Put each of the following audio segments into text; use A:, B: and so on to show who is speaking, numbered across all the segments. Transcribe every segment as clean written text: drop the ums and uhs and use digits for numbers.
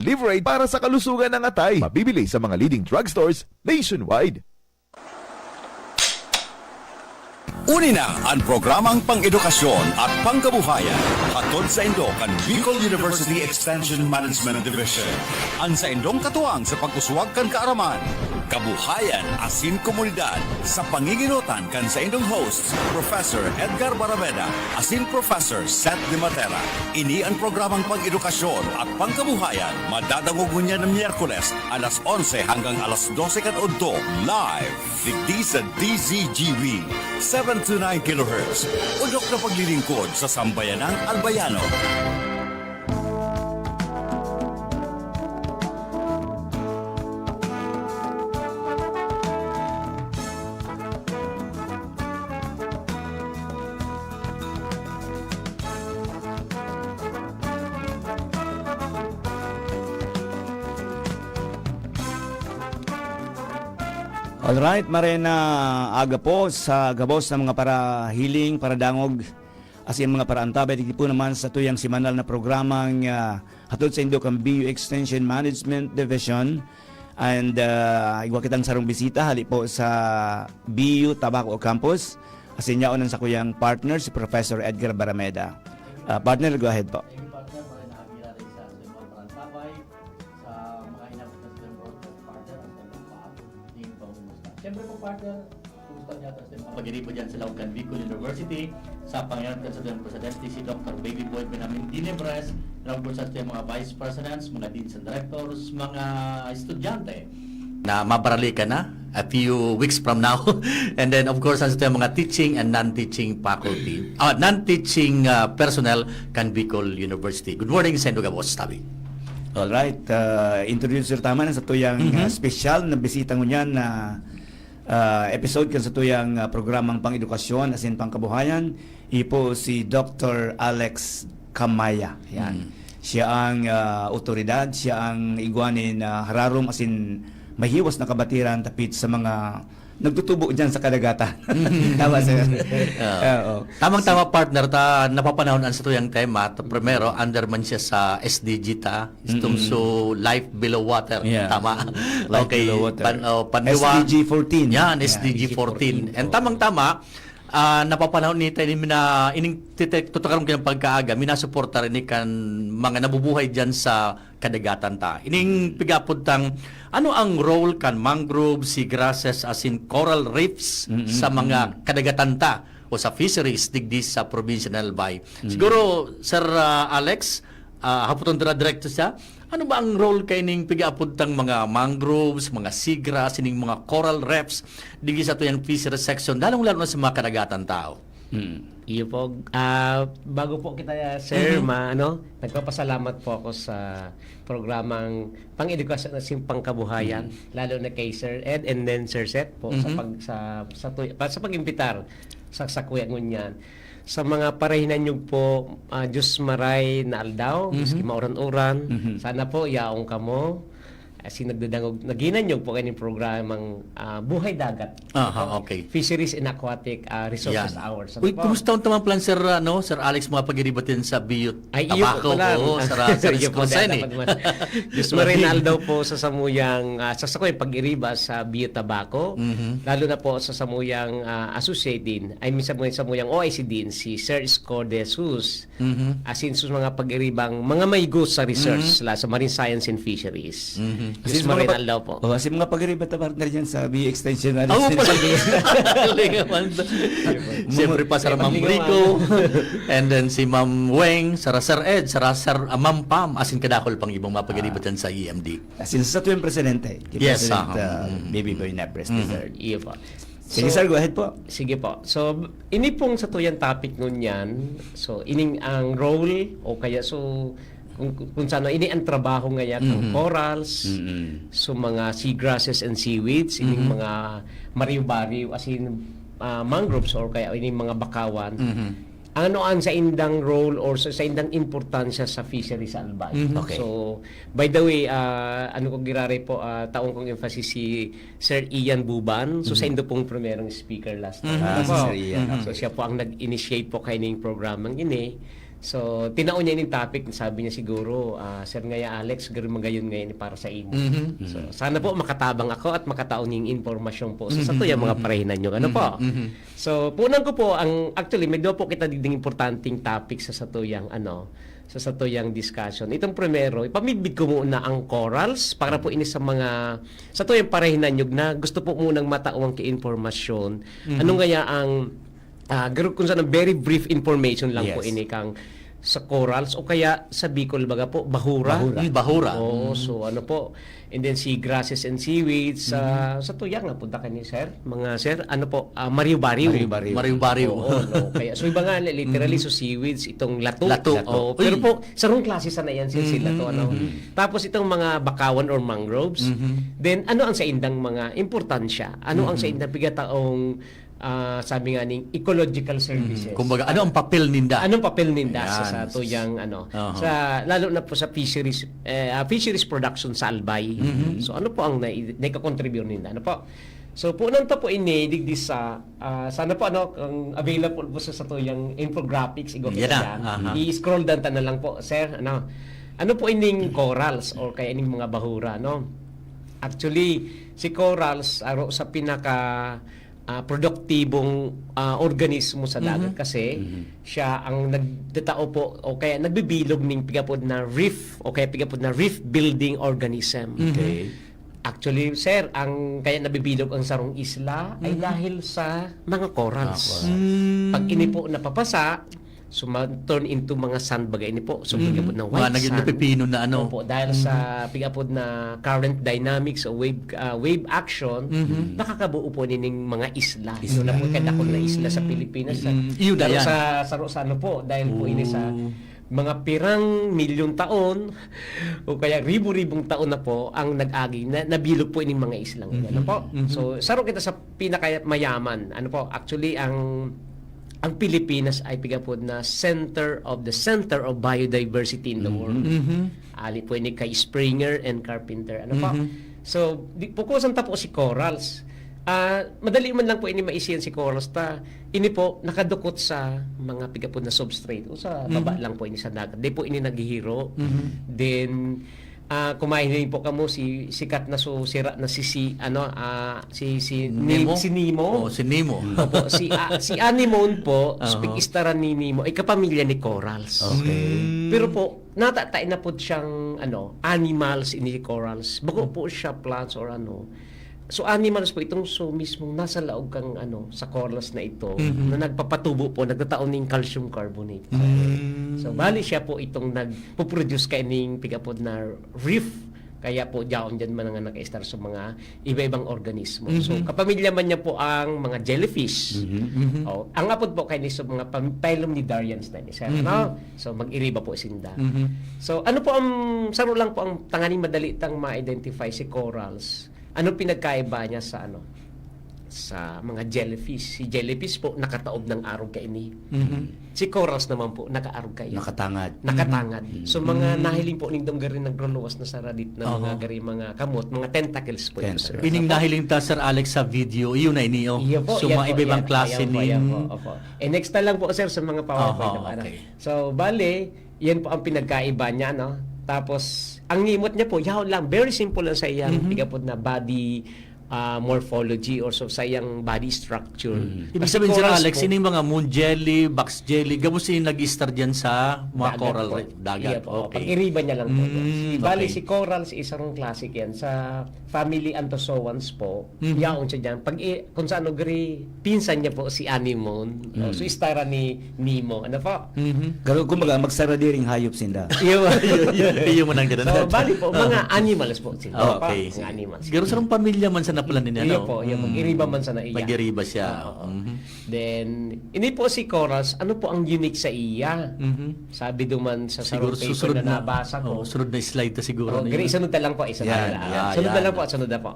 A: Liverade para sa kalusugan ng atay. Mabibili sa mga leading drugstores nationwide.
B: Uni na ang programang pang-edukasyon at pangkabuhayan hatod sa Indo kan Bicol University Extension Management Division. Ang sa Indong katuwang sa pag-uswag kan kaaraman, kabuhayan asin komunidad sa panginginutan kan sa Indong hosts Professor Edgar Barameda asin Professor Seth De Matera. Ini ang programang pang-edukasyon at pangkabuhayan madadangugon niya ng Miyerkules alas 11 hanggang alas 12 kan udto live digdi sa DZGV 729 kHz. Udok na paglilingkod sa sambayanang Albayano.
C: Alright, marena aga po sa gabos ng mga para hiling, para dangog, as in mga para antabay. Dito po naman sa tuyang simanal na programang hatod sa Indo kang BU Extension Management Division. And igwa kitang sarong bisita, hali po sa BU Tabaco Campus. As in yaonan sa kuyang partner, si Professor Edgar Barameda. Partner, go ahead po.
D: Siyempre po partner, gusto niya ito sa pag-iri po dyan sa Laucan Bicol University sa pangyayang President Presidente si Dr. Baby Boy Benamin Dinebres, na po sa mga Vice Presidents, mga Deans and Directors, mga estudyante na mabarali ka na a few weeks from now. And then of course, sa mga teaching and non-teaching faculty, non-teaching personnel kan Bicol University. Good morning, Sendo Gabos, Tabi.
C: Alright, introducer tama na sa tuyang special na bisita ngunyan na episode kan sa tuyang programang pang-edukasyon as in pangkabuhayan. Ipo si Dr. Alex Kamaya. Yan. Siya ang otoridad, siya ang iguanin hararom as in mahiwas na kabatiran tapit sa mga nagtutubo dyan sa kadagatan. Tama sir.
D: Tamang-tama partner, napapanahon sa tuyang tema. Primero, under man siya sa SDG itong so Life Below Water.
C: Yeah.
D: Tama.
C: Life
D: Okay.
C: Below Water.
D: SDG
C: 14.
D: Yan, SDG 14. And tamang-tama, napapanahon ni tayo na tutukarong kanyang pagkaaga, minasuporta rin ni kan mga nabubuhay dyan sa kadagatan ta. Ining pigapod tang ano ang role kan mangrove, seagrasses as in coral reefs sa mga kadagatan ta o sa fisheries digdi sa probinsya ng Albay. Siguro Sir Alex, haputon dira direkto siya. Ano ba ang role kay ning pigapod tang mga mangroves, mga seagrass, ining mga coral reefs digdi sa tuyang fisheries section, lalong-lalo na sa mga kadagatan tao?
E: Iyo po, bago po kita sir, nagpapasalamat po ako sa programang pang-edukasyon at pangkabuhayan, lalo na kay Sir Ed and then Sir Seth po sa pag-impitar sa sakuyang ngunyan. Sa mga parehinan nyo po, Diyos maray na aldaw, miski mauran-uran, sana po yaong kamo. Nagdadangog naginanyog po kanyang programang buhay dagat.
D: Okay.
E: Fisheries and Aquatic Resources Hours.
D: Uy, kumusta ang tamang plan Sir Sir Alex mga pagiribatin sa Biot Tabaco po sa Wisconsin.
E: Diyos Marinaldo po sa samuyang sa sakoy pag-iriba sa Biot Tabaco. Lalo na po sa samuyang associate din. I mean sa samuyang OIC din si Sir Score de Jesus. Asin sa mga pag-iribang mga maygus sa research sa Marine Science and Fisheries. Diyos Marinaldo po.
C: Kasi mga pag-iriba ta partner dyan sa BU Extension.
D: Siyempre pa Sir Ma'am Rico, and then si Ma'am Weng, Sir Ed, Sir Ma'am Pam, asin kadakol pang ibang mapag-iribatan sa EMD.
C: Asin sa tuyang presidente.
D: Yes,
C: President Baby Boy Nebres.
E: Iyo po.
C: Sige sir, go ahead po.
E: Sige po. So, ini pong sa tuyang topic nun yan. So, ining ang role o kaya kung saan ini ang trabaho ngayon ng corals, so mga seagrasses and seaweeds, ining mga mariw-bariw, as in mangroves or kaya ining mga bakawan. Ano ang sa indang role or sa indang importansya sa fishery sa Albay?
C: Okay.
E: So, by the way, ano kong girare po, taong kong emphasis si Sir Ian Buban. So, sa indo pong primerong speaker last time.
C: Si Sir Ian.
E: So, siya po ang nag-initiate po kay ning programang ini. So, tinaon niya yung topic, sabi niya siguro, Sir Ngaya Alex, magayon ngayon para sa inyo. So, sana po makatabang ako at makataon yung informasyon po sa tuyang mga parehinan nyo. Ano po? So, punan ko po, actually, may po kita ding importanteng topic sa satuyang, sa satuyang discussion. Itong primero, ipamibig ko muna ang corals para po ini sa mga satuyang parehinan nyo na gusto po munang matauang ki-informasyon. Ano ngaya ang kung saan very brief information lang po ini kang sa corals o kaya sa Bicol baga po bahura.
D: Bahura.
E: Oh, so ano po. And then sea grasses and seaweeds sa tuyang na punta kani sir. Mga sir, ano po, mariw-bariw.
D: Mariw-bariw.
E: Oo, no. Kaya so iba nga literally so seaweeds itong lato.
D: Lato.
E: Oh, pero po sarong klase sana yan sila to ano. Tapos itong mga bakawan or mangroves. Then ano ang sa indang mga importansya? Ano ang sa indang bigataong sabi nga ning ecological services.
D: Kumbaga, ano ang papel ninda?
E: Anong papel ninda
D: Ayan.
E: sa tuyang sa lalo na po sa fisheries production sa Albay. So ano po ang nai-contribute ninda? Ano po? So po nang po ini digdi sa sana po ang available po sa tuyang infographics igo
D: Yan
E: kita
D: na.
E: i-scroll down ta na lang po sir ano po ining corals or kaya ining mga bahura no. Actually si corals aro sa pinaka produktibong organismo sa dagat kasi siya ang nagdatao po o kaya nagbibilog ning pigapod na reef o kaya pigapod na reef building organism.
D: Okay.
E: Actually, sir, ang kaya nabibilog ang sarong isla ay dahil sa mga corals. Pag ini po napapasa, so turn into mga sand bagay ini po. So pigapod na white
D: Naging
E: sand.
D: napipino na ano.
E: Opo, dahil sa pigapod na current dynamics o wave action, nakakabuo po nining mga isla. Ito na po kadakon na isla sa Pilipinas.
D: Iyon na
E: Dahil
D: yan.
E: sa ano po, dahil po ini sa mga pirang milyong taon o kaya ribu-ribong taon na po ang nag-agi na nabilog po ining mga islang ano po. So saro kita sa pinakamayaman. Ano po, actually ang Pilipinas ay pigapod na center of biodiversity in the world. Ali po ini kay Springer and Carpenter. Ano po? So, pukusan ta po si corals. Madali man lang po ini maisiyan si corals ini po nakadukot sa mga pigapod na substrate o sa baba lang po ini sa dagat. Di po ini naghihiro. Then kumain din po kamo si sikat na sira na si
D: Nemo?
E: si Nemo.
D: Si Nemo.
E: Opo, si anemone po, speak istaran ni Nemo, ay kapamilya ni corals.
D: Okay.
E: Pero po, natatay na po siyang animals in the corals. Bago po siya plants or So animals po itong mismong nasa laog kang sa corals na ito na nagpapatubo po, nagtataon ng calcium carbonate. So bali siya po itong nagpo-produce kaining pigapod na reef. Kaya po diyan man nga naka-star sa mga iba-ibang organismo. So kapamilya man niya po ang mga jellyfish. Ang apod po kay sa mga phylum ni Darians na ni sir, no? So mag-iriba po sinda. So ano po ang saro lang po ang tanganing madali tang ma-identify si corals. Ano pinagkaiba niya sa sa mga jellyfish? Si jellyfish po nakataob ng arog kaini. Si corals naman po nakaarog kayo. Nakatangad. So mga nahiling po ning garin nagruluwas na sa radit na mga gari mga kamot, mga tentacles po yun, sir.
D: Ining nahiling ta Sir Alex sa video, iyon na iniyo.
E: Iya po,
D: So
E: yan
D: mga
E: po,
D: iba-ibang
E: yan.
D: klase
E: Ayan po,
D: nin.
E: ayan po, opo. Next na lang po sir sa mga PowerPoint na para.
D: okay.
E: So bale, yan po ang pinagkaiba niya no. Tapos ang ngimot niya po, yaw lang, very simple lang sa iyang pigapod na body morphology or so sa iyang body structure.
D: Ibig
E: Kasi
D: sabihin Sir
E: corals
D: Alex,
E: po,
D: ining mga moon jelly, box jelly, gabos yung nag-star dyan sa mga coral
E: po.
D: reef, dagat.
E: Iya po.
D: Okay.
E: Pag-iriba niya lang po. Bali
D: okay.
E: si corals isang classic yan sa family Anthozoans po. Yaon siya dyan. Kung saan gri pinsan niya po si anemone. So istara ni Nemo. Ano po?
C: Garo kumbaga magsara diring hayop sinda.
D: Iyo mo nang ganun.
E: So bali po mga animals po sila.
D: Okay.
E: Mga animals.
D: Garo sarong pamilya man sa napalan niya.
E: Iya po, yung mag-iriba man sa naiya.
D: Mag-iriba siya.
E: Then, ini po si corals, ano po ang unique sa iya? Sabi duman sa
D: Siguro
E: sarong paper
D: susunod
E: na nabasa ko.
D: sunod na slide ta siguro.
E: Gari, sunod na lang po, isa
C: Yan,
E: na.
D: yan,
E: Sunod na
D: yan.
E: lang po, sunod na po.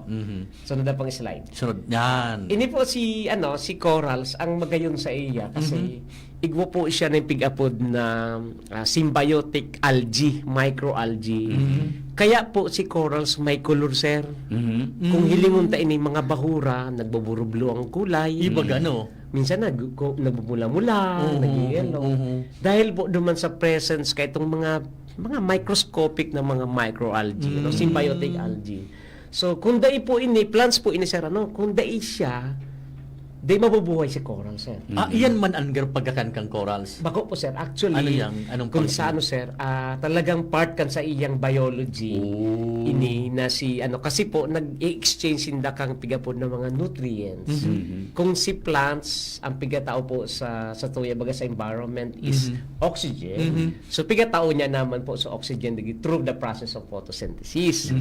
E: Sunod na pong slide.
D: Sunod yan.
E: Ini po si corals ang magayon sa iya kasi igwo po siya ng pig-apod na symbiotic algae, microalgae. Kaya po si corals may color, sir. Kung hilingon ta ini mga bahura, nagboburublo ang kulay.
D: Iba gano.
E: Minsan nagbubula-mula, nag-yellow. Dahil po duman sa presence kay itong mga microscopic na mga microalgae, no? Symbiotic algae. So kung dai po ini, plants po ini, sir, kung dai siya, di mabubuhay si coral, sir.
D: Iyan man ang pagkakan kang corals.
E: Bako po, sir. Actually,
D: Ano yan? Anong
E: kung
D: policy?
E: sa sir, talagang part kan sa iyang biology ini na si kasi po nag-exchange sinda kang pigapod ng mga nutrients. Kung si plants ang pigatao po sa tuya baga sa environment is oxygen. So pigatao niya naman po sa oxygen through the process of photosynthesis.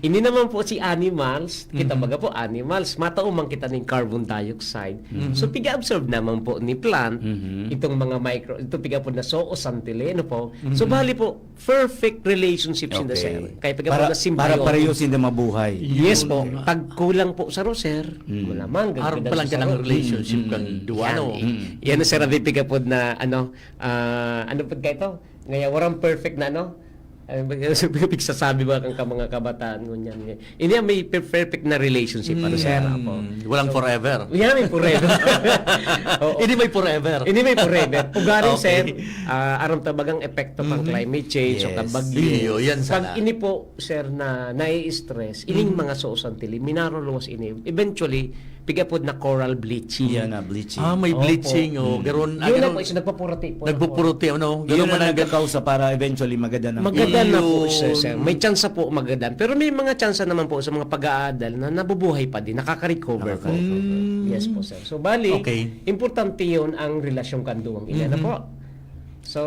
E: Ini naman po si animals, kita baga po animals, matao man kita ng carbon dioxide. So piga-absorb naman po ni plant itong mga ito piga po na zoosantile, po. So bali po perfect relationship sinda, sir. Kaya piga po na
C: Para
E: symbiotic.
C: pareho sila mabuhay.
E: Yes po. Pag kulang po sa roser, malamang
D: Aron pa lang ka ng relationship kang duwa, no?
E: Yan na, sir, piga po na ano po kayo ito? Ngayon, warang perfect na sasabi ba kang mga kabataan ngunyan. Ini may perfect na relationship sir.
D: Walang forever.
E: Yan may forever. Oo.
D: Ini may forever.
E: Ini may forever. Pugaring,
D: Okay.
E: sir, aram tabagang epekto pang climate change o
C: Yes.
E: kabagyo.
D: Iyo, yan sana.
E: Pag ini po, sir, na nai-stress, ining mga soosantili, minaroluwas ini, eventually, pigapod na coral bleaching.
C: Yan na, bleaching.
D: May
E: Opo.
D: bleaching. Garon,
E: Yun na po, isa nagpapurati po.
D: nagpupuruti, ano?
C: Yun
D: Garon
C: na
D: man ang
C: nagkakausa para eventually maganda na.
E: Magadan na po,
D: Yun.
E: sir. May tsansa po magadan. Pero may mga tsansa naman po sa mga pag-aadal na nabubuhay pa din, nakaka-recover po. Yes po, sir. So, bali,
D: Okay.
E: importante yun ang relasyon kan duwang ina na po. So,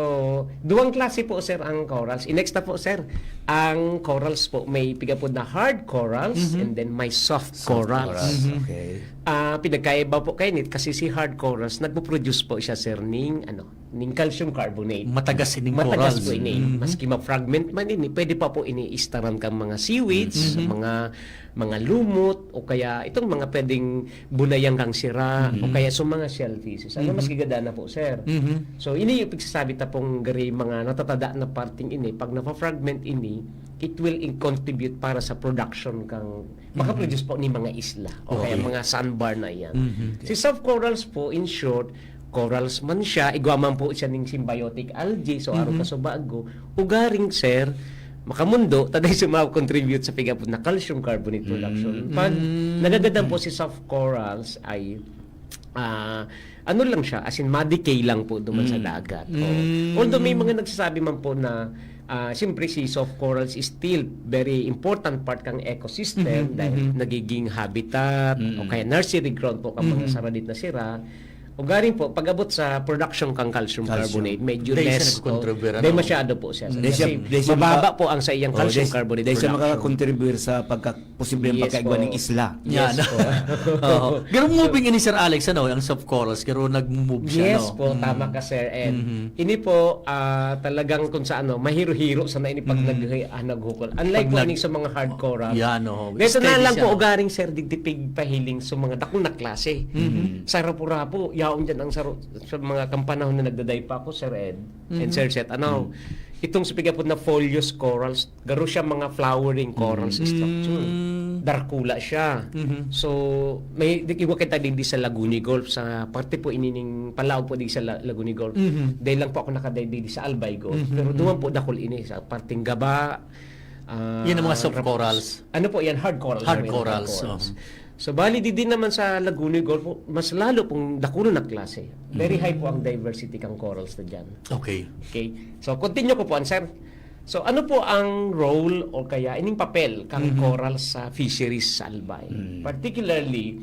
E: duwang klase po, sir, ang corals. Next na po, sir, ang corals po, may pigapod na hard corals and then may soft corals.
C: Okay.
E: Pinagkaiba po kayo nit kasi si hard corals nagpo-produce po siya, sir, ning calcium carbonate.
D: matagas ining
E: Matagas
D: corals.
E: po ini. Maski ma-fragment man ini, pwede pa po ini istaran kang mga seaweeds, mga lumot, o kaya itong mga pwedeng bunayang kang sira, o kaya sa mga shellfish. Ano mas gigada na po, sir. So, ini yung pagsasabi tapong gari mga natatada na parting ini, pag na-fragment ini, it will contribute para sa production kang makaproduce po ni mga isla o kaya mga sandbar na yan. Si soft corals po, in short, corals man siya, igwaman po siya ng symbiotic algae, so aron ka sa bago, ugaring, sir, makamundo, taday contribute sa pigapod na calcium carbonate production. Pag nagagadan po si soft corals ay ano lang siya, as in ma-decay lang po duman sa dagat. Although may mga nagsasabi man po na siyempre si soft corals is still very important part kang ecosystem dahil nagiging habitat o kaya nursery ground po kang mga saradit na sira. O galing po, pag-abot sa production kang calcium carbonate, medyo
D: Dahil
E: less.
D: siya nagkontribute,
E: Dahil
D: ano?
E: masyado po siya.
C: Dahil siya-
E: Kasi
C: dahil siya
E: mababa
C: maka-
E: po ang sa iyang calcium carbonate
C: Dahil siya
E: production.
C: makakontribute sa posibleng
E: Yes
C: pagkaigwa
E: po.
C: ng isla.
D: Yan.
E: Yes po.
D: Oo. Pero moving ini Sir Alex, ano, ang soft corals, pero nag-move siya,
E: Yes
D: no?
E: po, tama ka, sir. And ini po, talagang kung sa mahiro-hiro sa na ini pag naghukol. Unlike po ini sa mga hard coral.
D: Yan, no.
E: Dito na
D: Steady
E: lang
D: siya,
E: po,
D: no?
E: ugaring, sir, digdipig pahiling sa mga dakong na klase. Sa rapo-rapo, yaon dyan ang sa mga kampanahon na nagdaday pa ako, Sir Ed, and Sir Seth, itong sa pigapod na foliose corals, garo siya mga flowering corals structure. Darkula siya. So, may iwa kita din sa Laguni Gulf, sa parte po inining Palaw po di sa Laguni Gulf. Dahil lang po ako nakaday di sa Albay Gulf. Pero duman po dakol ini sa parting Gaba.
D: Yan ang mga soft corals.
E: Ano po yan? Hard corals.
D: Hard
E: Sorry,
D: corals,
E: So, bali din naman sa Laguna Gulf, mas lalo pong dakulo na klase. Very high po ang diversity kang corals na dyan.
D: Okay.
E: Okay? So, continue ko po, sir. So, ano po ang role o kaya ining papel kang corals sa fisheries sa Albay? Particularly,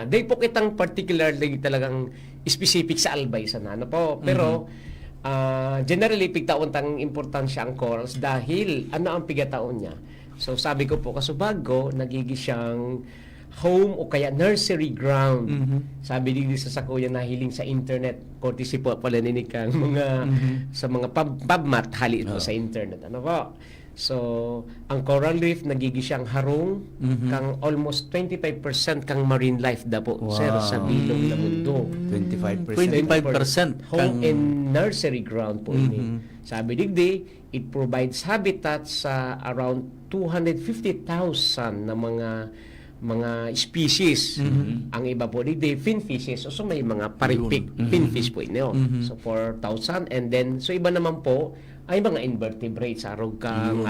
E: day po kitang particularly talagang specific sa Albay sa ano po. Pero, generally, pigtaon tang importansya ang corals dahil ano ang pigataon niya? So, sabi ko po, kaso nagigi siyang home o kaya nursery ground. Sabi din sa sakuya na hiling sa internet, courtesy po pala ninikang mga sa mga pubmat hali po sa internet. Ano po? So, ang coral reef nagigi siyang harong kang almost 25% kang marine life da po,
C: Wow.
E: sir, sa bilog na mundo.
C: 25%.
D: 25%
E: Home
D: kang-
E: and nursery ground po ini. Sabi digdi, it provides habitat sa around 250,000 na mga species. Ang iba po digdi, finfishes. So may mga paripik, finfish po ino. So 4,000, and then so iba naman po ay mga invertebrates, arog kang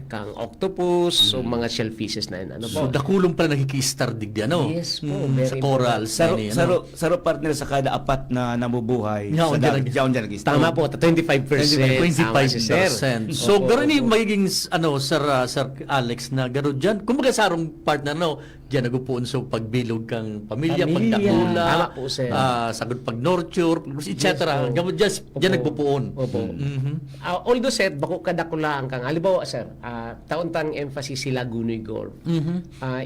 E: kang octopus, so mga shellfishes na yun. Ano po?
D: So dakulong pala nakikistar digdi ano?
E: Yes po,
D: sa
E: very
D: corals.
C: Saro,
D: ano,
C: saro, saro partner sa kada apat na nabubuhay
D: Yaon
C: sa
D: dyan
C: yaon dyan lagi.
E: Tama po, 25%.
D: 25%.
E: Tama si sir.
D: So,
E: Opo,
D: gano'n
E: opo.
D: yung magiging, Sir Alex, na gano'n dyan. Kung baga sarong partner, dyan nagupuan sa pagbilog kang pamilya,
E: Pamilya.
D: pagdakula,
E: Tama po, sir.
D: sagod pag-nurture, etc.
E: Yes, po.
D: Gano'n dyan
E: Opo.
D: nagpupuon.
E: Opo. Although sir, bako kadakulaan kang halimbawa sir, taon-tang emphasis sila Gunoy Gore.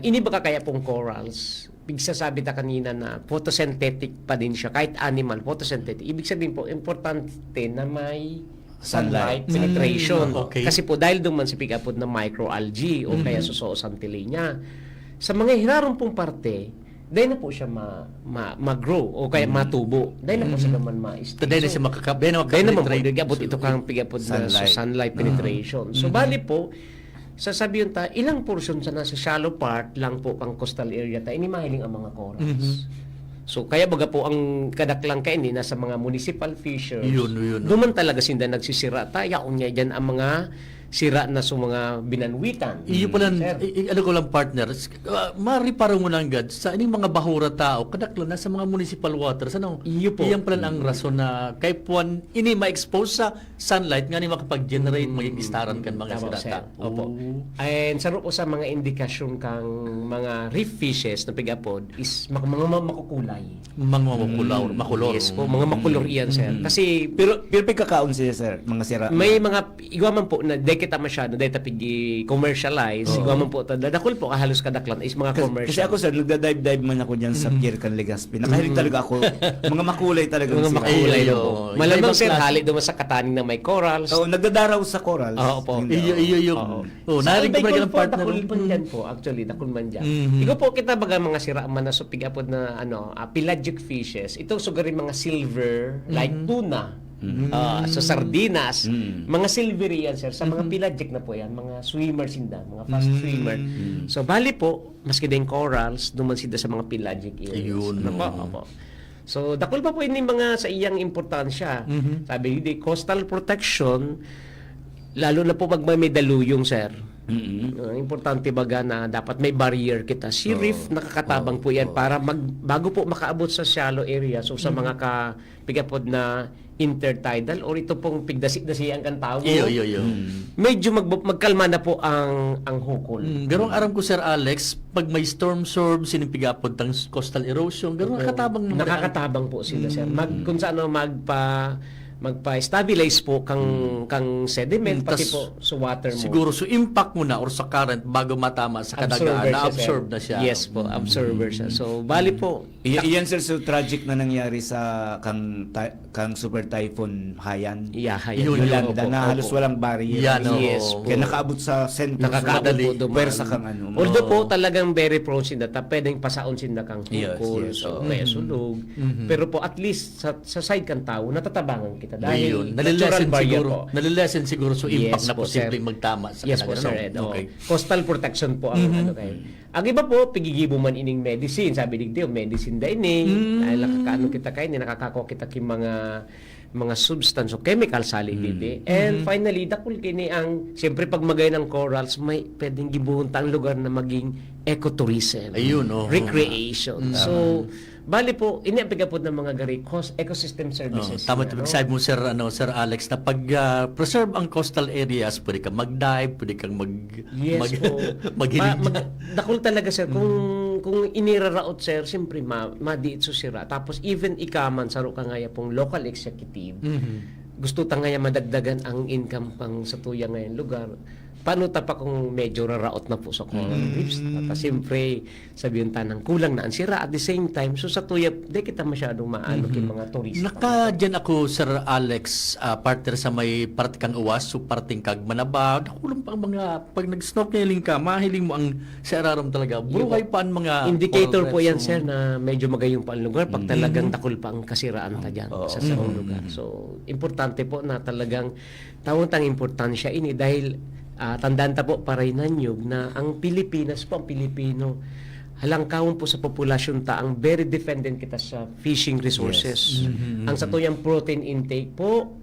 E: Ini baka kaya pong corals, sabi ta kanina na photosynthetic pa din siya, kahit animal, photosynthetic. Ibig sabihin po, importante na may sunlight penetration.
D: Okay.
E: Kasi po dahil duman si pigapod na microalgae o kaya susoos ang tili niya. Sa mga hirarong pong parte, dahil na po siya ma-grow o kaya matubo. Dahil na po sila man ma-stage.
D: Dahil na siya
E: Dahil naman po,
D: makapenetrate.
E: gabot ito kang pigapod na sunlight penetration. So, bali po, sasabihin ta, ilang portion sa nasa shallow part lang po pang coastal area ta, ini mahiling ang mga corals. So, kaya baga po ang kadaklang kaini nasa mga municipal fishers.
D: Yun.
E: Duman talaga sinda nagsisira ta, yaon niya dyan ang mga sira na sa mga binanwitan.
D: Iyo pala,
E: Sir.
D: ano ko lang partner, mariparo mo lang agad sa ining mga bahura tao, kadaklan na sa mga municipal waters, ano?
E: Iyo po.
D: Iyan pala ang rason na kay puan, ini ma-expose sa sunlight, nga ni makapag-generate, maging istaran kan mga
E: Tama,
D: sirata.
E: sir. Opo. And saro po sa mga indikasyon kang mga reef fishes na pigapod is mga makukulay.
D: Mga makulor.
E: Yes po, mga makulor iyan, sir. Kasi
C: Pero pagkakaon siya sir, mga sira.
E: may mga igwaman po na di kita masyado dahil tapig commercialize igwaman po ta dadakol po halos kadaklan is mga commercial.
C: Kasi ako sir, nagda-dive man ako dyan sa Pier Can Legazpi. Nakahilig talaga ako. Mga makulay talaga.
E: mga makulay
D: Iyo.
E: po.
D: Iba-ibang
E: Malamang sir,
D: klase.
E: hali duman sa kataning na may corals.
C: Oo, nagdadaraw sa corals.
E: Oo po.
D: Iyo. Oh, narinig ko
E: Albay
D: ba
E: Col
D: ng
E: po,
D: partner?
E: dakol man dyan po. Actually, dakol man dyan. Ikaw po kita baga mga sira man na supig apod na pelagic fishes. Ito sugarin mga silver, like tuna. So sardinas, mga silvery yan sir. Sa mga pelagic na po yan, mga swimmers sinda, mga fast swimmer. So bali po, maski din corals, duman sila sa mga pelagic areas.
D: Ayun.
E: Ano po? Opo. So dakol pa po ini mga sa iyang importansya. Sabi di coastal protection, lalo na po pag may daluyong sir. Importante baga na dapat may barrier kita. Sea reef nakakatabang po yan para bago po makaabot sa shallow area. So sa mga pigapod na intertidal or ito pong pigdasi-dasi ang kantawag.
D: Iyo.
E: Medyo magkalma na po ang hukol.
D: Garong aram ko Sir Alex, pag may storm surge, sinimpigapod ng coastal erosion, garong nakatabang naman.
E: Nakakatabang po sila sir. Kung saan magpa-stabilize po kang sediment pati
D: Tas
E: po sa water mo.
D: Siguro so impact muna or sa current bago matama sa kadagaan, na-absorb na siya.
E: Yes po, absorber siya. So, bali po,
C: Iyan sir, so tragic na nangyari sa kang super typhoon Haiyan.
D: Yun,
C: Yolanda,
E: opo,
C: na halos
E: opo.
C: walang barrier.
D: Yan, oo.
E: Yes po.
C: Kaya nakaabot sa center.
E: Nakakaabot po dumaan.
C: Pwersa kang ano.
E: Although po talagang very prone sinda, pwedeng pasaon sinda kang hukol,
C: Yes,
E: so kaya sulog. Pero po at least sa side kang tao, natatabangan kita dahil
D: Ayun.
E: natural barrier po.
D: Nalilesen siguro so impact
E: Yes
D: na
E: po,
D: posibleng
E: sir.
D: magtama sa
E: Yes po,
D: kadagaan.
E: sir Ed.
D: Okay.
E: Coastal protection po ang ano kayo. Ang iba po, pigigibo man ining medicine. Sabi digdi, medicine da ini. Dahil nakakaano kita kayo, nakakako kita king mga substance o chemical sali dito. And finally, dakul kini ang, siyempre pag magay ng corals, may pwedeng gibuhunta ang lugar na maging ecotourism.
D: Ayun, oh.
E: Recreation. So, bali po, iniapiga po ng mga gari, ecosystem services.
D: Tama ito.
E: Ano?
D: Sabi mo, Sir Alex, na pag preserve ang coastal areas, pwede kang mag-dive, pwede kang
E: Yes po.
D: maghilig.
E: Dakol talaga sir kung iniraraot sir siyempre madiit so sira. Tapos even ikaman saro ka ngaya pong local executive. Gusto ta ngaya madagdagan ang income pang sa tuya ngayon lugar. paano ta pa kung medyo raraot na po sa coral reefs? At siyempre, sabihin ta ng kulang na ang sira. At the same time, so sa tuyap, di kita masyadong maano kin mga turista.
D: Dyan ako, Sir Alex, partner sa may partikang uwas, so parting kag manaba. Nakulong pa ang mga, pag nag-snorkeling ka, mahiling mo ang sa araram talaga. Buhay pa ang mga
E: Indicator
D: coral
E: po yan,
D: reefs.
E: sir, na medyo magayong pa ang lugar pag talagang takol pa ang kasiraan ta dyan sa sarong lugar. So, importante po na talagang tawag-tang importansya ini dahil tandaan ta po paray nanyog na ang Pilipinas po, ang Pilipino, halangkawon po sa populasyon ta, ang very dependent kita sa fishing resources. Ang sa tuyang protein intake po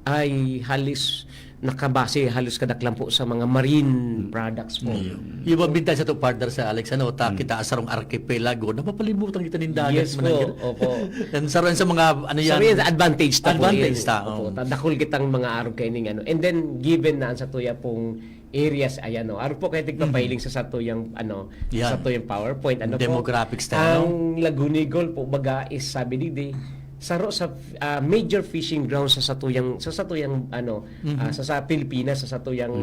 E: ay halos nakabase halos kadaklan po sa mga marine products po.
D: Yung bintay sa to partner sa Alex, kita asarong archipelago, napapalibutan kita ng dagat.
E: Yes po, opo.
D: And saruan sa mga, ano yan?
E: So, yan, advantage ta po.
D: Advantage
E: yan.
D: ta,
E: Opo, tadakol kitang mga araw kayo ning ano. And then, given na ang sa tuya pong areas, ayan o. Araw po kayo tigpapahiling sa satuyang,
D: Yan.
E: sa tuyang PowerPoint. Ano
D: Demographics
E: po?
D: tayo,
E: Ang Lagunigol po, baga is sabi di saro sa major fishing grounds sa satuyang sa Pilipinas sa satuyang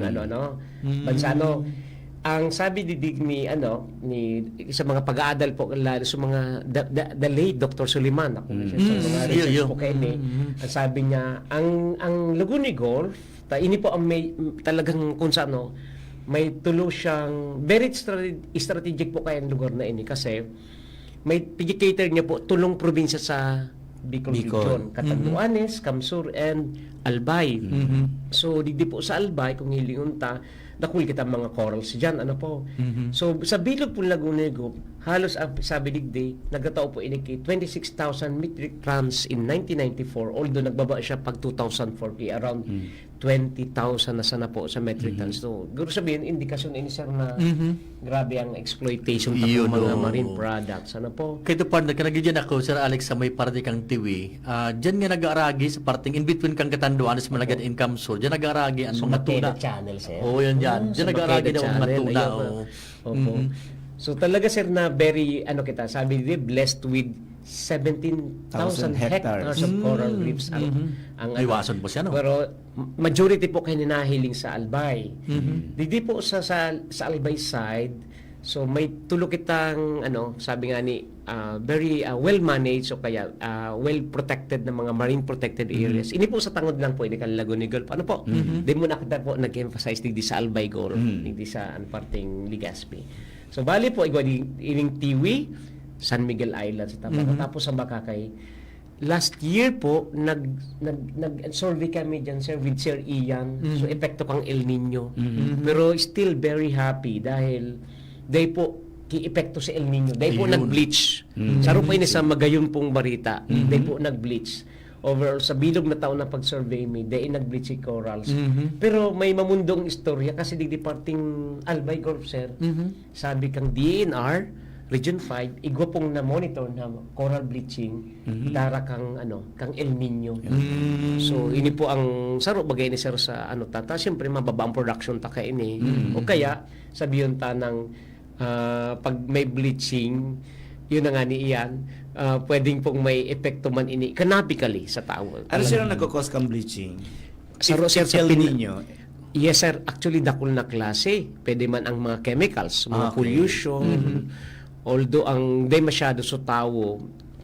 E: bansa ang sabi ni sa mga pag-aadal po lalo sa mga the late Dr. Suliman ako na siya sa mga research po kayo ang sabi niya ang Laguna Golf ini po ang may talagang kung sa may tulo siyang very strategic po kaya ang lugar na ini kasi may cater niya po tulong probinsya sa Bicol Region, Catanduanes, Kamsur, and Albay. So, di po sa Albay, kung hilingon ta, nakul kita mga corals dyan, So, sa Bilog po Laguna Group, halos, sabi digdi, nagkatao po iniki 26,000 metric tons in 1994, although nagbaba siya pag 2004, around 20,000 na sana po sa metric tons. So, guro sabihin, indikasyon ini sir na grabe ang exploitation ng mga marine products.
D: Kaya ito partner, kanagigyan ako, Sir Alex, sa may parte kang tiwi. Diyan nga nag-aaragi sa parting in between kang Catanduanes, Malagad income source. Diyan nag-aaragi ang mga tuna.
E: Channel, sir.
D: Oo, yan dyan. Diyan nag-aaragi daw ang mga tuna.
E: Opo. So talaga sir na very sabi nila blessed with 17,000 hectares of coral reefs ang
D: Iwasan po siya, no?
E: Pero majority po kayo ninahiling sa Albay. Didi po sa Albay side, so may tulo kitang sabi nga ni very well managed o kaya well protected na mga marine protected areas. Ini po sa tangod lang po ini kan Laguna Golf. Ano po? Di mo nakita po nag-emphasize di sa Albay Golf, di sa parting Legazpi. So bali po ining Tiwi, San Miguel Island sa Tabaco. Tapos sa Makakay. Last year po nag-survey kami diyan sir with Sir Ian. So epekto kang El Nino. Pero still very happy dahil they po ki-epekto sa El Nino. They po nag-bleach. Saro po ini sa magayon pong barita. They po nag-bleach. Overall, sa bilog na taon na pag-survey me, they nag-bleach si corals. Pero may mamundong istorya kasi di parting Albay Golf, sir. Sabi kang DNR, Region 5, igwa pong na-monitor na coral bleaching, dara kang El Nino. So, ini po ang saro bagay ni sir sa tata. Siyempre, mababa ang production ta kay ini. O kaya, sabiyon ta ng pag may bleaching, yun na nga ni Ian, pwedeng pong may epekto man ini canopically sa tao.
C: Ano sila nagkakos kang bleaching?
E: Saro sir sa
C: El Nino.
E: Yes sir, actually dakol na klase. Pwede man ang mga chemicals, mga pollution. Although ang di masyado sa tao,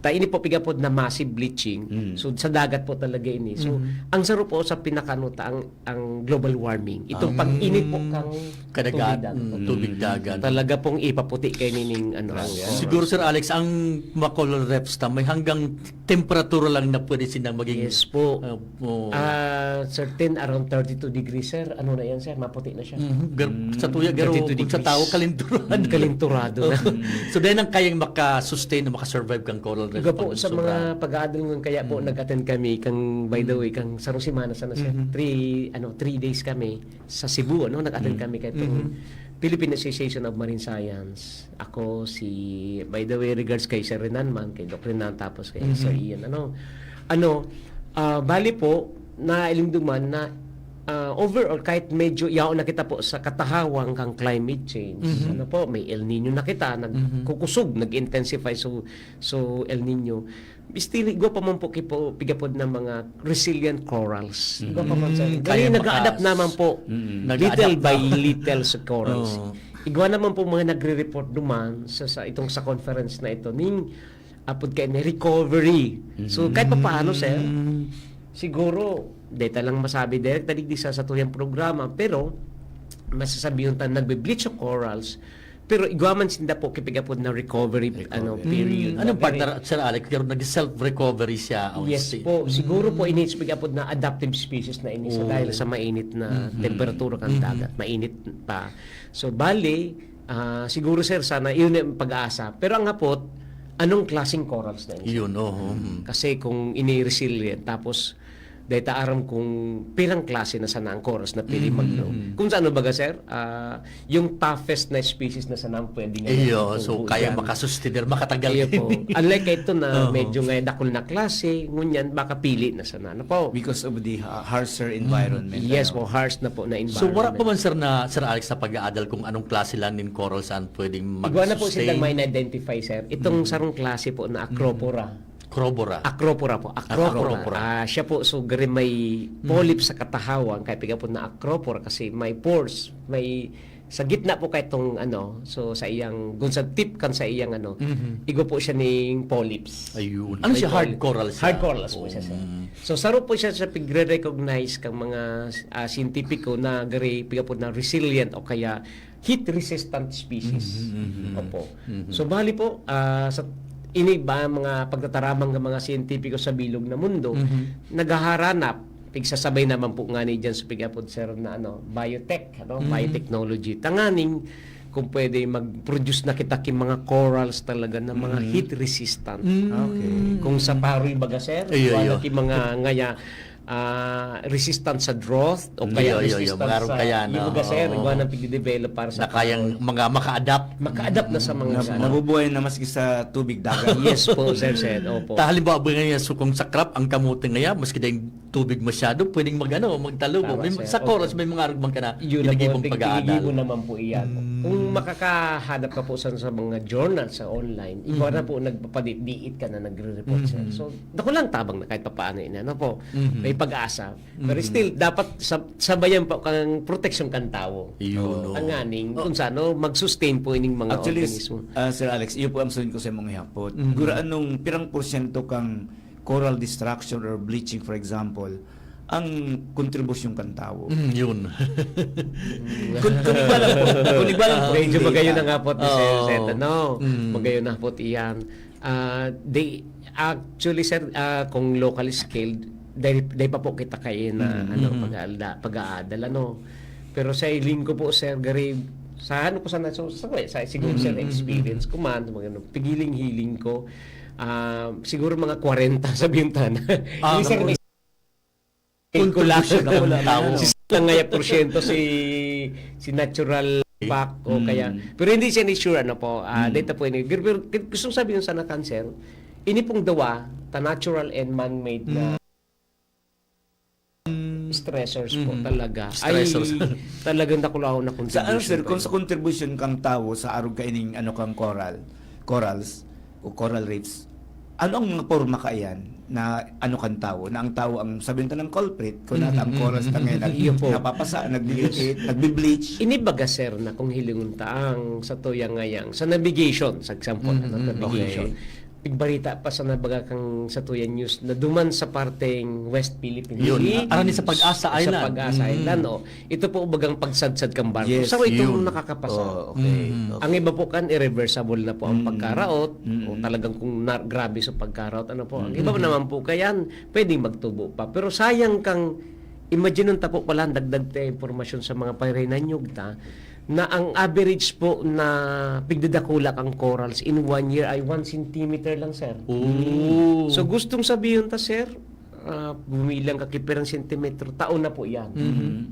E: ini po pigapod na massive bleaching. So sa dagat po talaga ini. So ang saro po sa pinakanuta ang global warming. Itong pag-init po kang
D: Kadagat, tubig dagat.
E: Talaga pong ipaputi kay nining
D: Siguro Sir Alex, ang mga coral reefs may hanggang temperatura lang na pwede silang maging.
E: Yes po. Certain around 32 degrees sir. Ano na yan sir? Maputi na siya.
D: Sa tuya, garo,
E: 32
D: sa tao, kalinturado.
E: Kalinturado na.
D: So dahil ang kayang makasustain na makasurvive kang coral reefs.
E: Po sa mga pag-aadal ngun kaya po nag-attend kami kang by the way kang sarong simana sana sir. 3 days kami sa Cebu nag-attend kami kay Philippine Association of Marine Science. Ako by the way regards kay Sir Renan man kay Dr. Renan tapos kay Sir Ian bali po na ilingduman na overall kahit medyo yaon na kita po sa katahawang kang climate change. May El Nino na kita nagkukusog, nag-intensify so El Nino. still igwa pa man po kipo pigapod ng mga resilient corals. Igwa pa man sir.
D: Kaya
E: Kaya nag-adapt naman po
D: Nag-a-adapt
E: little by
D: na.
E: little sa corals.
D: Oo.
E: Igwa naman po mga nagre-report duman sa itong sa conference na ito ning apod kay na recovery. So kahit pa paano sir, siguro data lang masabi direct tadi di sa tuyang programa pero masasabi yung nagbe-bleach of corals pero igwaman sinda po kipigapod na recovery. Period.
D: Anong partner, Sir Alex? Pero nag-self-recovery siya.
E: Yes po. Siguro po inexplicapod na adaptive species na ini sa dahil sa mainit na temperatura kan dagat. Mainit pa. So bali, siguro sir sana yun ang pag-asa. Pero ang hapot, anong klaseng corals na ini?
D: Yun,
E: Kasi kung ini-resilient tapos data aram kung pirang klase na sana ang corals na pili mag-grow. Kung saan baga sir, yung toughest na species na sana pwede nga.
D: Iyo, so kaya makasustainer, makatagal.
E: Iyo po. Unlike ito na medyo ngayon dakol na klase, ngunyan baka pili na sana. Ano po?
C: Because of the harsher environment.
E: Yes po, harsh na po na
D: So
E: environment.
D: wala pa man Sir Alex na pag-aadal kung anong klase lang ng coral saan pwedeng
E: Igwa na po silang may
D: mag-sustain?
E: identify sir. Itong sarong klase po na Acropora.
D: Crobora.
E: Acropora po. Acropora.
D: Acropora.
E: Siya po, so gari may polyp sa katahawang, kaya piga po na Acropora kasi may pores, may sa gitna po kay itong so sa iyang, kung sa tip kan sa iyang igo po siya ning polyps.
D: Ayun. Ano siya? Hard coral siya?
E: Hard corals po siya sir. So saro po siya sa pigre-recognize kang mga scientifico na gari piga po na resilient o kaya heat resistant species. Opo. So bali po sa ini ba mga pagtataramang ng mga siyentipiko sa bilog na mundo naghaharanap pigsasabay naman po nga ni dyan sa pigapod sir na biotech biotechnology tanganing kung pwede mag-produce na kita king mga corals talaga na mga heat resistant.
C: Okay.
E: Kung sa paroy baga sir
D: Iyo,
E: wala
D: iyo.
E: ki mga ngaya resistant sa drought o kaya
D: Iyo, iyo,
E: resistant
D: meron
E: sa
D: kaya na,
E: baga sir
D: oo.
E: igwa nang pigde-develop para sa
D: Na kayang mga maka-adapt.
E: na sa mga
C: Nabubuhay na maski sa tubig dagat.
E: yes po sir opo.
D: Halimbawa ba ngayon, so kung sa crop, ang kamuti ngayon, maski dahil tubig masyado, pwedeng magtalubo.
E: Tama, sir.
D: Sa corals, may mga argument ka na
E: Yun na
D: pinag-ibang
E: po,
D: pag-aadal.
E: tigilibo naman po iyan. Kung makakahanap ka po sa mga journal sa online, ikaw na po nagpapadiit ka na nagre-report sir. So, dako lang tabang na kahit papaano ina. Ano po, may pag-asa. Pero still, dapat sabayan po kang protection kan tao.
D: Yun,
E: Ang aning, kung saan, mag-sustain po ining mga
C: Actually,
E: organismo.
C: Sir Alex, iyo po ang sunod ko sa mga hapot. Gura anong pirang porsyento kang coral destruction or bleaching, for example, ang kontribusyon kang tao.
D: Yun.
C: Kung iba lang po. Kung iba lang po.
E: Medyo
C: yung
E: magayon
C: data.
E: na nga po ni
D: Oo.
E: Sir Zeta. No, magayon na po iyan. They actually sir kung local scale dahil pa po kita kay na pag-aadal pero sa linggo po sir gari sa ko sana sa siguro sir experience ko man pigiling healing ko siguro mga 40 sabihin tan hindi sir may
D: Contribution ng tao.
E: si lang ngaya porsyento si natural back o kaya pero hindi siya ni sure data po ini pero gusto sabihin sana cancer ini pong dawa ta natural and man-made na stressors po talaga
D: Stressors.
E: ay talagang nakulaw na
C: Sa ano
E: contribution
C: sir,
E: po
C: kung
E: yun.
C: sa contribution kang tao sa arog kaining kang corals o coral reefs, ano ang mga porma kaayan na kang tao, na ang tao ang sabihin ta ng culprit, kung nata ang corals ta ngayon
E: Yun po.
C: napapasa, nagbi-bleach.
E: Inibaga sir na kung hilingon taang sa tuyang ngayang sa navigation sa example navigation pigbarita pa sa nabaga kang sa tuyan news na duman sa parteng West Philippine
D: Yun.
E: Sea.
D: Arani sa Pag-asa Island.
E: Sa Pag-asa Island, Ito po bagang pagsadsad kang barko.
C: Yes,
E: Sa itong
D: yun.
E: nakakapasa.
C: Oh, okay.
E: Ang iba po kan irreversible na po ang pagkaraot o talagang kung grabe sa pagkaraot ang iba naman po kayan pwedeng magtubo pa. Pero sayang kang imagine ta po pala dagdag ta impormasyon sa mga parinanyog ta na ang average po na pigdadakulak ang corals in 1 year ay 1 centimeter lang sir.
D: Ooh.
E: So gustong sabihin ta sir, bumilang ka kipirang sentimetro, taon na po yan.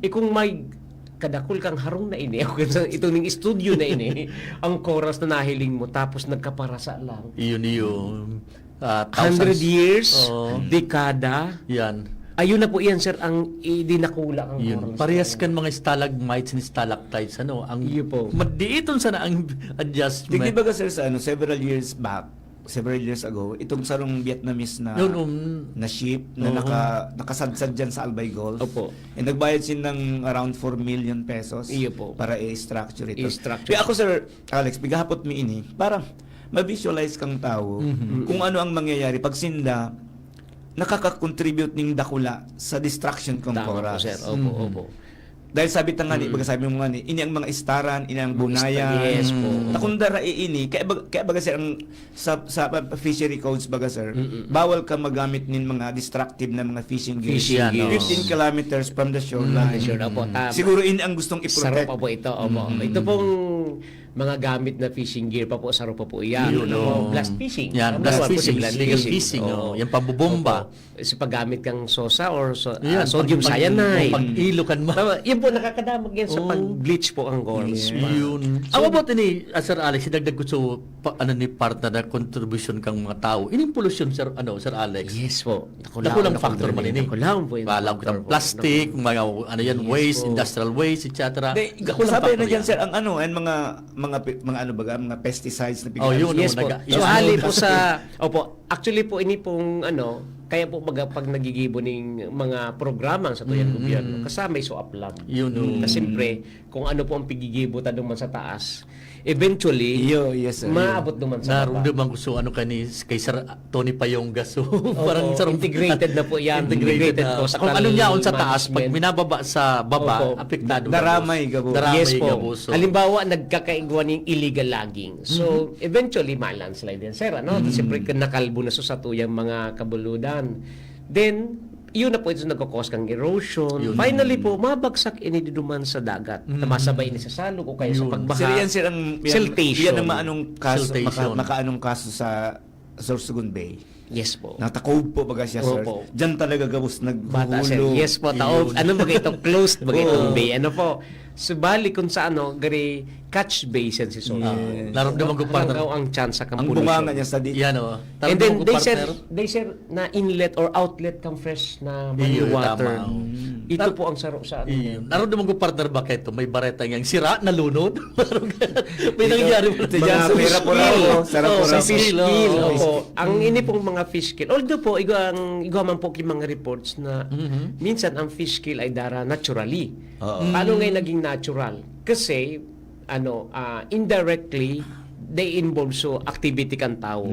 E: Kung may kadakul kang harong na ini, ito ning studio na ini, ang corals na nahiling mo tapos nagkaparasa lang.
D: Yun.
E: 100 years,
D: Oo.
E: dekada,
D: Yan.
E: ayun na po yan sir, ang idinakula ang
D: Yun.
E: corals.
D: Parehas kan mga stalagmites and stalactites. Ang
E: Iyo po.
D: madiiton sana ang adjustment.
C: Tigdi ba sir sa several years back, several years ago, itong sarong Vietnamese na na ship na
D: Oo.
C: nakasadsad dyan sa Albay Gulf.
E: Opo.
C: Nagbayad sila ng around 4 million pesos
E: Iyo po.
C: para i-structure ito.
E: I-structure.
C: Kaya ako, Sir Alex, bigahapot mi ini, parang ma-visualize kang tao kung ano ang mangyayari pag sinda nakaka-contribute ning dakula sa distraction kong
E: Tama po,
C: oras.
E: sir. Opo, opo.
C: Dahil sabi tangani, baga sabi mo nga ni, ini ang mga istaran, ini ang bunayan.
E: Yes po.
C: Takundara ini, kaya baga sir, ang, sa fishery codes baga sir, bawal ka magamit nin mga destructive na mga fishing gears.
D: Fishing gears.
C: 15 kilometers from the shoreline.
E: Sure, opo. Tama.
C: Siguro ini ang gustong
E: Saro
C: i-protect.
E: pa po ito. Opo. Ito pong mga gamit na fishing gear pa po, saro pa po yan.
D: Yun,
E: Opo,
D: oo.
E: blast fishing.
D: Yan,
E: Tama
D: blast
E: po,
D: fishing,
E: blast
D: illegal fishing,
E: Oo.
D: yan pambubomba.
E: Opo. Sa paggamit kang sosa or
D: Yan,
E: sodium
D: pag-
E: cyanide.
D: pag-ilo ka naman.
E: Tama, yun po, nakakadamag yan sa
D: Oo.
E: pag-bleach po ang corals.
D: Yun. Ang mabuti ni Sir Alex, sinagdag ko ni partner na contribution kang mga tao. Ining pollution, Sir Alex.
E: Yes po.
D: Nakulang factor man ini.
E: Nakulang po.
D: Balang
E: factor
D: kitang
E: po.
D: plastic, mga waste,
E: po.
D: industrial waste, etc.
C: Sabi na dyan sir, ang ano, and mga ano baga, mga pesticides na
D: Oh, yun.
E: Yes po.
D: Naga-
E: So
D: yes,
E: hali
D: no,
E: po sa actually po ini pong kaya po pag nagigibo ng mga programa sa tuyang gobyerno kasama iso uplam.
D: Yun, no.
E: Na siyempre kung ano po ang pigigibo ta duman sa taas, eventually
C: Yes sir.
E: maabot duman sa baba.
D: Naroon man gusto kay Sir Tony Payonggas. So, parang
E: Opo, integrated na po yan.
D: Integrated
E: po sa
D: kung ano niya sa
E: canal
D: taas, pag
E: management.
D: minababa sa baba,
E: Opo.
D: apektado.
C: Daramay gabo.
E: Yes po.
D: So,
E: Halimbawa, nagkakaigwa ng illegal logging. So, eventually, ma-landslide yan, sir. Siyempre, nakalbo na sa tuyang mga kabuludan. Then, yun na po ito nagkakos kang erosion.
D: Yun.
E: Finally po, mabagsak iniduman sa dagat. Tamasabay ini sa salog o kaya sa pagbaha.
C: Sir, yan sir ang
E: Siltation.
C: yan ang maanong kaso,
D: Siltation.
C: makaanong kaso sa Sorsogon Bay.
E: Yes po.
C: Natakob po baga siya sir.
E: Opo.
C: Diyan talaga gabos
E: Bata sir.
C: naghuhulog.
E: Yes po, taog.
D: Yun.
E: Ano ba ito? Closed ba itong
C: Oo.
E: bay? Ano po? Subali kung sa gari catch basin si Sorsogon.
C: Yes.
D: Naramdaman ko partner.
E: Parang ang chance sa
C: Ang
E: pollution.
C: bunganga niya sa di.
D: Yan
E: And then
D: ko
E: they say na inlet or outlet kang fresh na
D: Iyo,
E: water.
D: tama.
E: Ito po ang saro sa
D: Naramdaman ko partner ba ito? May bareta yang sira, nalunod. Parang may nangyari mo.
C: Ito dyan sa pera po raw. Sarap po
E: sa
C: raw.
E: fish
D: Skill,
E: kill.
D: oo.
E: Opo. Ang ini pong mga fish kill. Although po, igaw man po yung mga reports na minsan ang fish kill ay dara naturally. Paano ngayon naging natural? Kasi, indirectly, they involve so activity kang tao.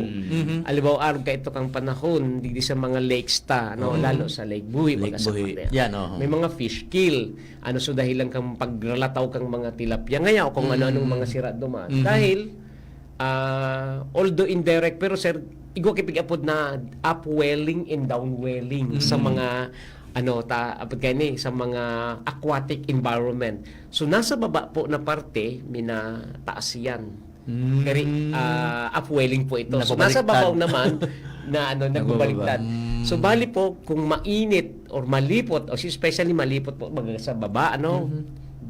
E: Alibaw araw ka ito kang panahon di sa mga lakes ta, lalo sa Lake Buhi,
C: Lake
E: baga sa
C: Buhi.
E: Cordillera.
D: Yan,
E: May mga fish kill. So dahilan kang paglataw kang mga tilapia ngayon o kung ano-anong mga sira duman. Dahil although indirect pero sir igo kipig-apod na upwelling and downwelling sa mga sa mga aquatic environment. So nasa baba po na parte taas yan. Kaya upwelling po ito. So nasa babaw naman na nagbabaliktad. So bali po kung mainit or malipot o especially malipot po sa baba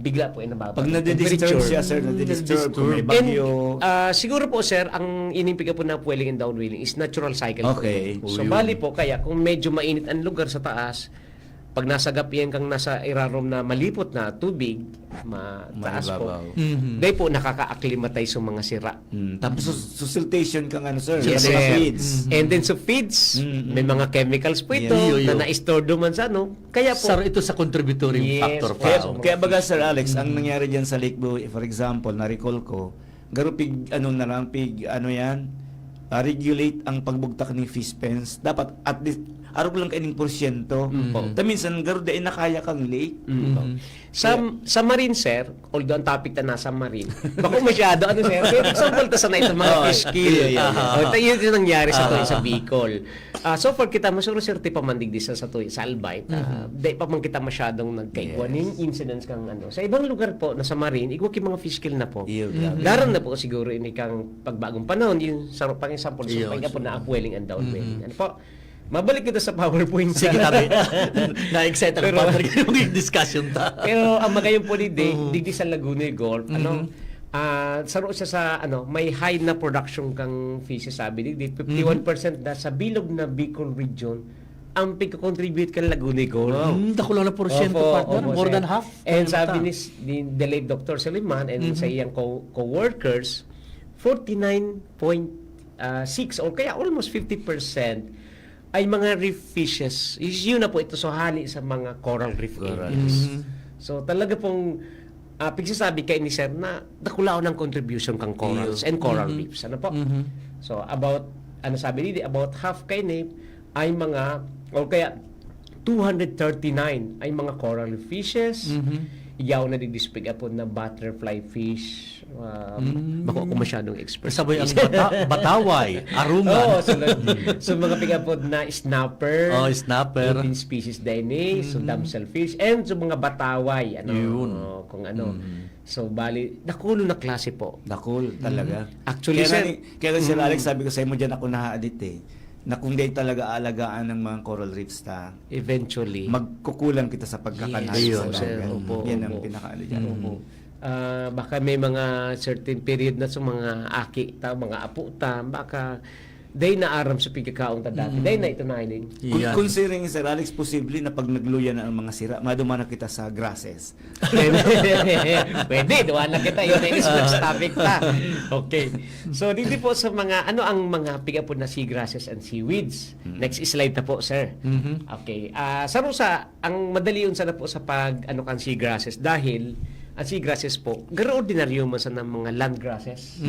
E: bigla po nababa.
C: Pag nade-disturb siya sir, nade-disturb kung may bagyo.
E: And siguro po sir, ang inimpiga po na upwelling and downwelling is natural cycle po.
C: Okay.
E: So bali po kaya kung medyo mainit ang lugar sa taas, pag nasa gapian kang nasa irarom na malipot na tubig, mataas po.
C: Malibabaw.
E: Dahil po nakaka-acclimatize sa mga sira.
C: Tapos siltation kang sir.
E: Yes,
C: sa mga
E: sir.
C: feeds.
E: And then sa feeds, may mga chemicals po ito
D: Yes.
E: na na-store duman sa Kaya po,
D: Sir, ito sa contributory
E: Yes,
D: factor
E: po.
D: pa.
C: Kaya baga Sir Alex, ang nangyari diyan sa Lake Buhi, for example, na-recall ko, regulate ang pagbugtak ng fish pens. Dapat at least araw lang kaining porsyento. Minsan garo di nakaya kang lake.
E: sa marine, sir, although ang topic na nasa marine, bako masyado, sir, for example, ta sanay sa mga fish kill. Yun yung nangyari sa Bicol. So far, kita masuro, sir, ti pamandig di sa Albay. Di pa man kita masyadong nagkaigwa ng incidents kang Sa ibang lugar po, na sa marine, igwa ki mga fish kill na po. Daran na po siguro ini kang pagbagong panahon, yung sa pang-example, so pag po na upwelling and downwelling. Ano po? Mabalik kita sa PowerPoint.
D: Sige tabi. Na-excite ako
E: Pero-
D: partner yung discussion ta.
E: Pero ang magayong po digdi sa Laguna Golf, saro siya sa may high na production kang fishes sabi digdi 51% na sa bilog na Bicol region ang pagko-contribute kan Laguna Golf.
D: Dako lang na porsyento partner. More
E: sir.
D: than half.
E: And sabi ni the late Dr. Suleiman and sa iyang co-workers 49.8% 6 or kaya almost 50% ay mga reef fishes. Yun na po ito so hali sa mga coral reef areas. So talaga pong pagsasabi kay ni Sir na nakulao ng contribution kang corals and coral reefs. Ano po? So about sabi nila about half kay ni ay mga o kaya 239 ay mga coral fishes. Iyaw na di-display po na butterfly fish. Bako ako masyadong expert.
D: Sabay ang bataway, arungan.
E: Oo, so mga pigapod na snapper.
D: Oh, snapper.
E: 18 species din so damselfish and so mga bataway
D: Yun.
E: kung ano. So bali nakulo na klase po.
C: Nakul talaga.
E: Actually,
C: kaya Sir Alex, sabi ko sa imo diyan ako na-addict na kung di talaga alagaan ng mga coral reefs
E: eventually
C: magkukulang kita sa pagkakanalo
E: Yes,
C: sa
E: sir.
C: dagat.
E: Opo,
C: Yan ang
E: opo.
C: pinakaano dyan.
E: baka may mga certain period na sa mga aki ta, mga apo ta, baka day na aram sa pigkakaon ta dati. Day na ito na ining.
D: Yan.
C: Considering, Sir Alex, posible na pag nagluya na ang mga sira, madumana kita sa grasses.
E: Pwede, duwan na kita. Yun na next topic ta. Okay. So, dito po sa mga, ano ang mga pigapod na seagrasses and seaweeds? Next slide na po, sir. Okay. Sa ang madali yun sana po sa pag, kan seagrasses dahil ang seagrasses po, garo ordinaryo man sa ng mga land grasses.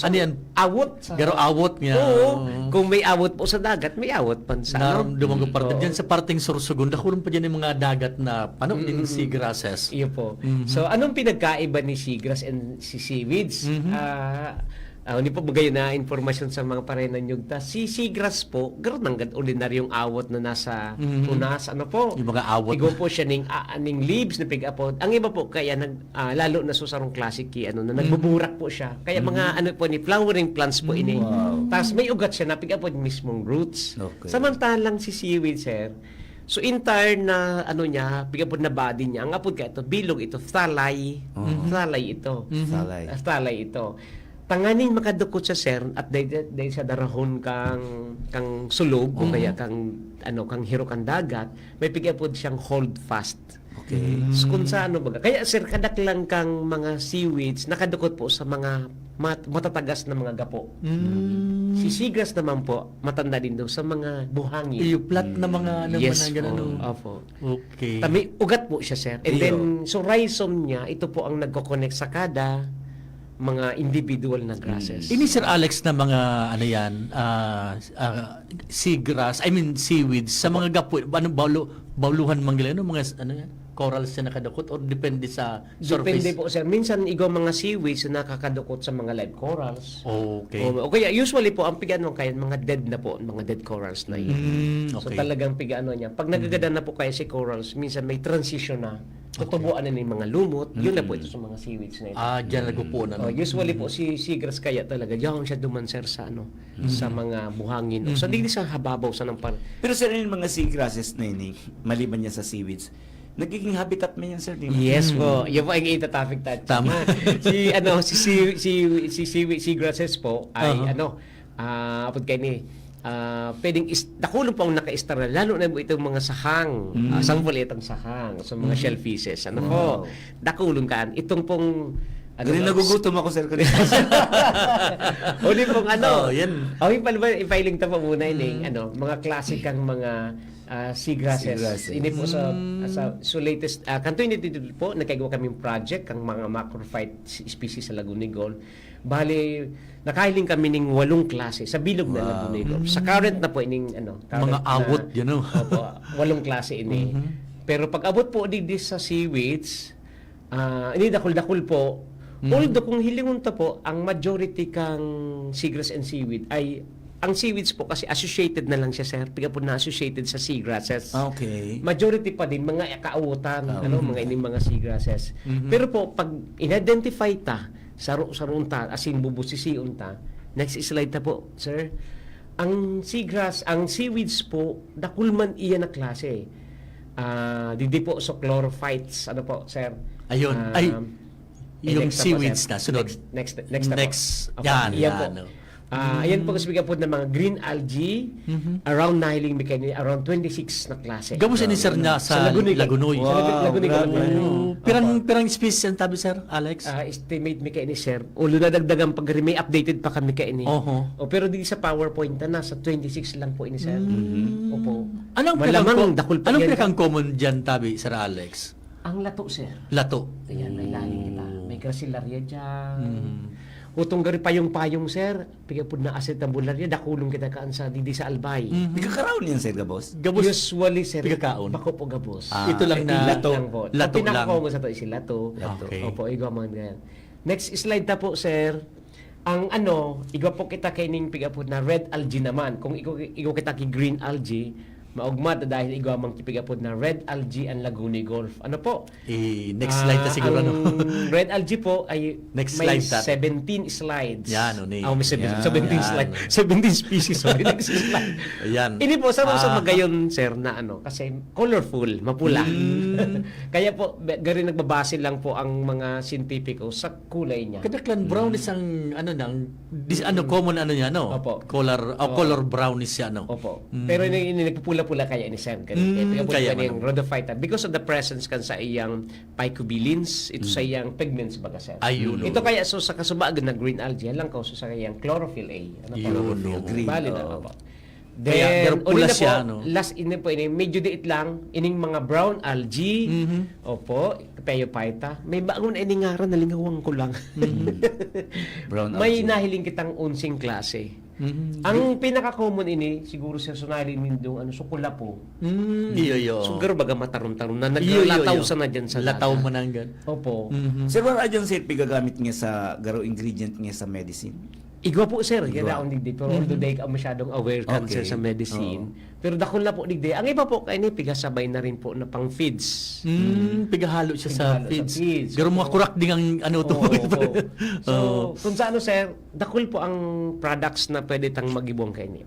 D: Ano yan?
E: Awot. Sa,
D: Garo awot nga.
E: Oo. Kung may awot po sa dagat, may awot pan sa
D: Naramdaman ko parte.
E: Oo.
D: Diyan sa parting Sorsogon, nakulong pa dyan yung mga dagat na din seagrasses.
E: Iyo po. So, anong pinagkaiba ni seagrass and si seaweeds? Hindi po bagay na informasyon sa mga parenan yung si seagrass po, garo nang ordinaryong awot na nasa punas. Ano po?
D: Yung mga awot.
E: Igo po siya ning leaves na pig-apod. Ang iba po, kaya lalo na susarong classic na nagbuburak po siya. Kaya mga po ni flowering plants po ini. Tapos may ugat siya na pig-apod mismong roots.
C: Okay.
E: Samantalang si seaweed, sir, so entire na niya, bigapod na body niya, ang apod ka ito, bilog ito, thalay. Thalay ito.
C: Salay.
E: Thalay ito. Tanganing makadukot sa sir at dahil sa darahon kang sulog o kaya kang hiro kang dagat, may pigapod siyang hold fast.
C: Okay.
E: So, kung sa baga. Kaya sir, kadaklang kang mga seaweeds nakadukot po sa mga matatagas na mga gapo. Si seagrass naman po, matanda din daw sa mga buhangin.
D: Yung flat na mga
E: Yes
D: na gano'n.
E: Opo.
D: Okay.
E: May ugat po siya, sir. And then, so rhizome niya, ito po ang nagko-connect sa kada mga individual na grasses.
D: Ini Sir Alex na mga seagrass, seaweeds sa mga gapo, bauluhan manggila mga corals na nakadukot or depende sa surface?
E: Depende po, sir. Minsan, mga seaweeds na nakakadukot sa mga live corals.
D: Okay.
E: O kaya, usually po, ang pigano kaya, mga dead na po, mga dead corals na yun. So,
D: Okay.
E: talagang pigano niya. Pag nagagada na po kaya si corals, minsan may transition na. Tutubuan na yung mga lumot. Yun na po ito sa mga seaweeds na ito.
D: Diyan nagpupo na.
E: Usually po si seagrass kaya talaga diyan siya dumanser sa sa mga buhangin. So hindi sa hababaw sa ng
C: Pero sir, yung mga seagrasses na yun, maliban niya sa seaweeds, nagiging habitat mo yan, sir, di ba?
E: Yes po. Yan po ang ita-topic tayo.
D: Tama.
E: Seagrasses po ay apod kayo ni pwedeng nakulong pa ang naka-star na lalo na po itong mga sahang sample itong sahang sa mga shellfishes po nakulong kaan itong pong
C: Nagugutom ako, sir, kanina.
E: uli pong
D: yan.
E: ipiling ta pa muna ining mga klasikang mga seagrasses. Ini po sa latest kanto ini dito po nagkagawa kaming project kang mga macrophyte species sa Lagunigol. Bali nakahiling kami ning 8 klase sa bilog na Lagunigol. Sa current na po ining
D: Mga awot yun.
E: Opo, 8 klase ini. Pero pag abot po di sa seaweeds, ini dakul-dakul po. Although kung hilingon ta po, ang majority kang seagrass and seaweed ay ang seaweeds po kasi associated na lang siya, sir. Piga po na associated sa seagrasses.
C: Okay.
E: Majority pa din mga kaawutan, mga ining mga seagrasses. Pero po pag in-identify ta sa roon ta, asin bubusisiun ta, next slide ta po, sir. Ang seagrass, ang seaweeds po, dakulman iya na klase. Didi po so chlorophytes, po, sir?
D: Ayun. Yung
E: next na po,
D: seaweeds
E: sir.
D: na sunod.
E: Next na po. Okay.
D: Yan.
E: Iyan po. Ayan po kasi po ng mga green algae around nahiling mechanic around 26 na klase.
D: Gamos ni sir na sa
E: Lagunoy.
D: Lagunoy.
E: Sa Lagunoy.
C: grabe.
D: Pirang species ang tabi sir, Alex?
E: Estimate mi kay ni sir. Ulo na dagdagan pag may updated pa kami kay ni.
D: Oho.
E: Pero di sa PowerPoint na nasa 26 lang po ini sir. Opo.
D: Anong
E: Malamang dakul pa yan.
D: pinakang common diyan tabi sir Alex?
E: Ang lato sir.
D: Lato.
E: Ayan, may lalim kita. May gracilaria dyan. Utong gari payong-payong, sir. Pigapod na acetabularia, dakulong kita kaan sa didi sa albay.
C: Di ka karaon yan, sir, Gabos?
D: Gabos.
E: Usually, sir,
D: Pigakaon.
E: bako po gabos.
D: Ito lang na
E: lato lang po.
D: lato lang.
E: Pinakaw mo sa to isi lato.
D: Okay.
E: Opo, igwa mga ganyan. Next slide ta po, sir. Ang igwa po kita kay ning pigapod na red algae naman. Kung igwa kita ki green algae, maugmad dahil igwa mang kipigapod na red algae and Lagunoy Golf. Ano po?
D: Next slide na siguro
E: Ang
D: no.
E: red algae po ay
D: Next
E: may
D: slide, tat.
E: 17 slides.
D: Yan,
E: May
C: Yan,
E: 17
D: yan.
E: slides. 17 species. Sorry, next slide.
D: Ayan.
E: Ini po, sa magayon, sir, na kasi colorful, mapula. Kaya po, gari nagbabase lang po ang mga scientifico sa kulay niya.
D: Kadaklan brownish ang common niya no.
E: Opo.
D: Color brownish siya no.
E: Opo. Pero ini nagpupula-pula kaya ni Sir. Kaya
D: kaya
E: yung rhodophyta. Because of the presence kan sa iyang phycobilins, ito sa iyang pigments baga Sir.
D: Ayun.
E: Ito kaya so sa kasubagan na green algae lang ko so sa iyang chlorophyll A. Ano pa?
D: Chlorophyll
C: green.
E: Bali na
C: Oo.
E: po.
D: Kaya, pero
E: Then,
D: pula
E: uli na
D: siya,
E: po,
D: no?
E: last ini po ini, medyo diit lang, ining mga brown algae, opo, Phaeophyta, may bagon ini nga rin, nalingawang ko lang.
C: Brown
E: May
C: algae.
E: nahiling kitang unsing klase. Ang pinaka-common ini, siguro sa sunalin mindong sukula po.
D: Iyo.
E: Siguro baga mataron-taron na
D: Iyo.
E: naglataw sa na dyan sa
D: lataw
E: dagat.
D: mananggan.
E: Opo.
C: Sir, wala dyan, sir, pigagamit nga sa garo ingredient nga sa medicine.
E: Igwa po sir, ganaon digdi pero although day ka masyadong aware
C: Okay.
E: cancer sa medicine. Pero dakon na po digdi. Ang iba po kay ni pigasabay na rin po na pang feeds.
D: Pigahalo siya sa
E: Pigahalo sa
D: feeds.
E: feeds.
D: Pero mga kurak din ang to.
E: Oo, opo. So, kung sa sir, dakol po ang products na pwede tang magibong kay ni.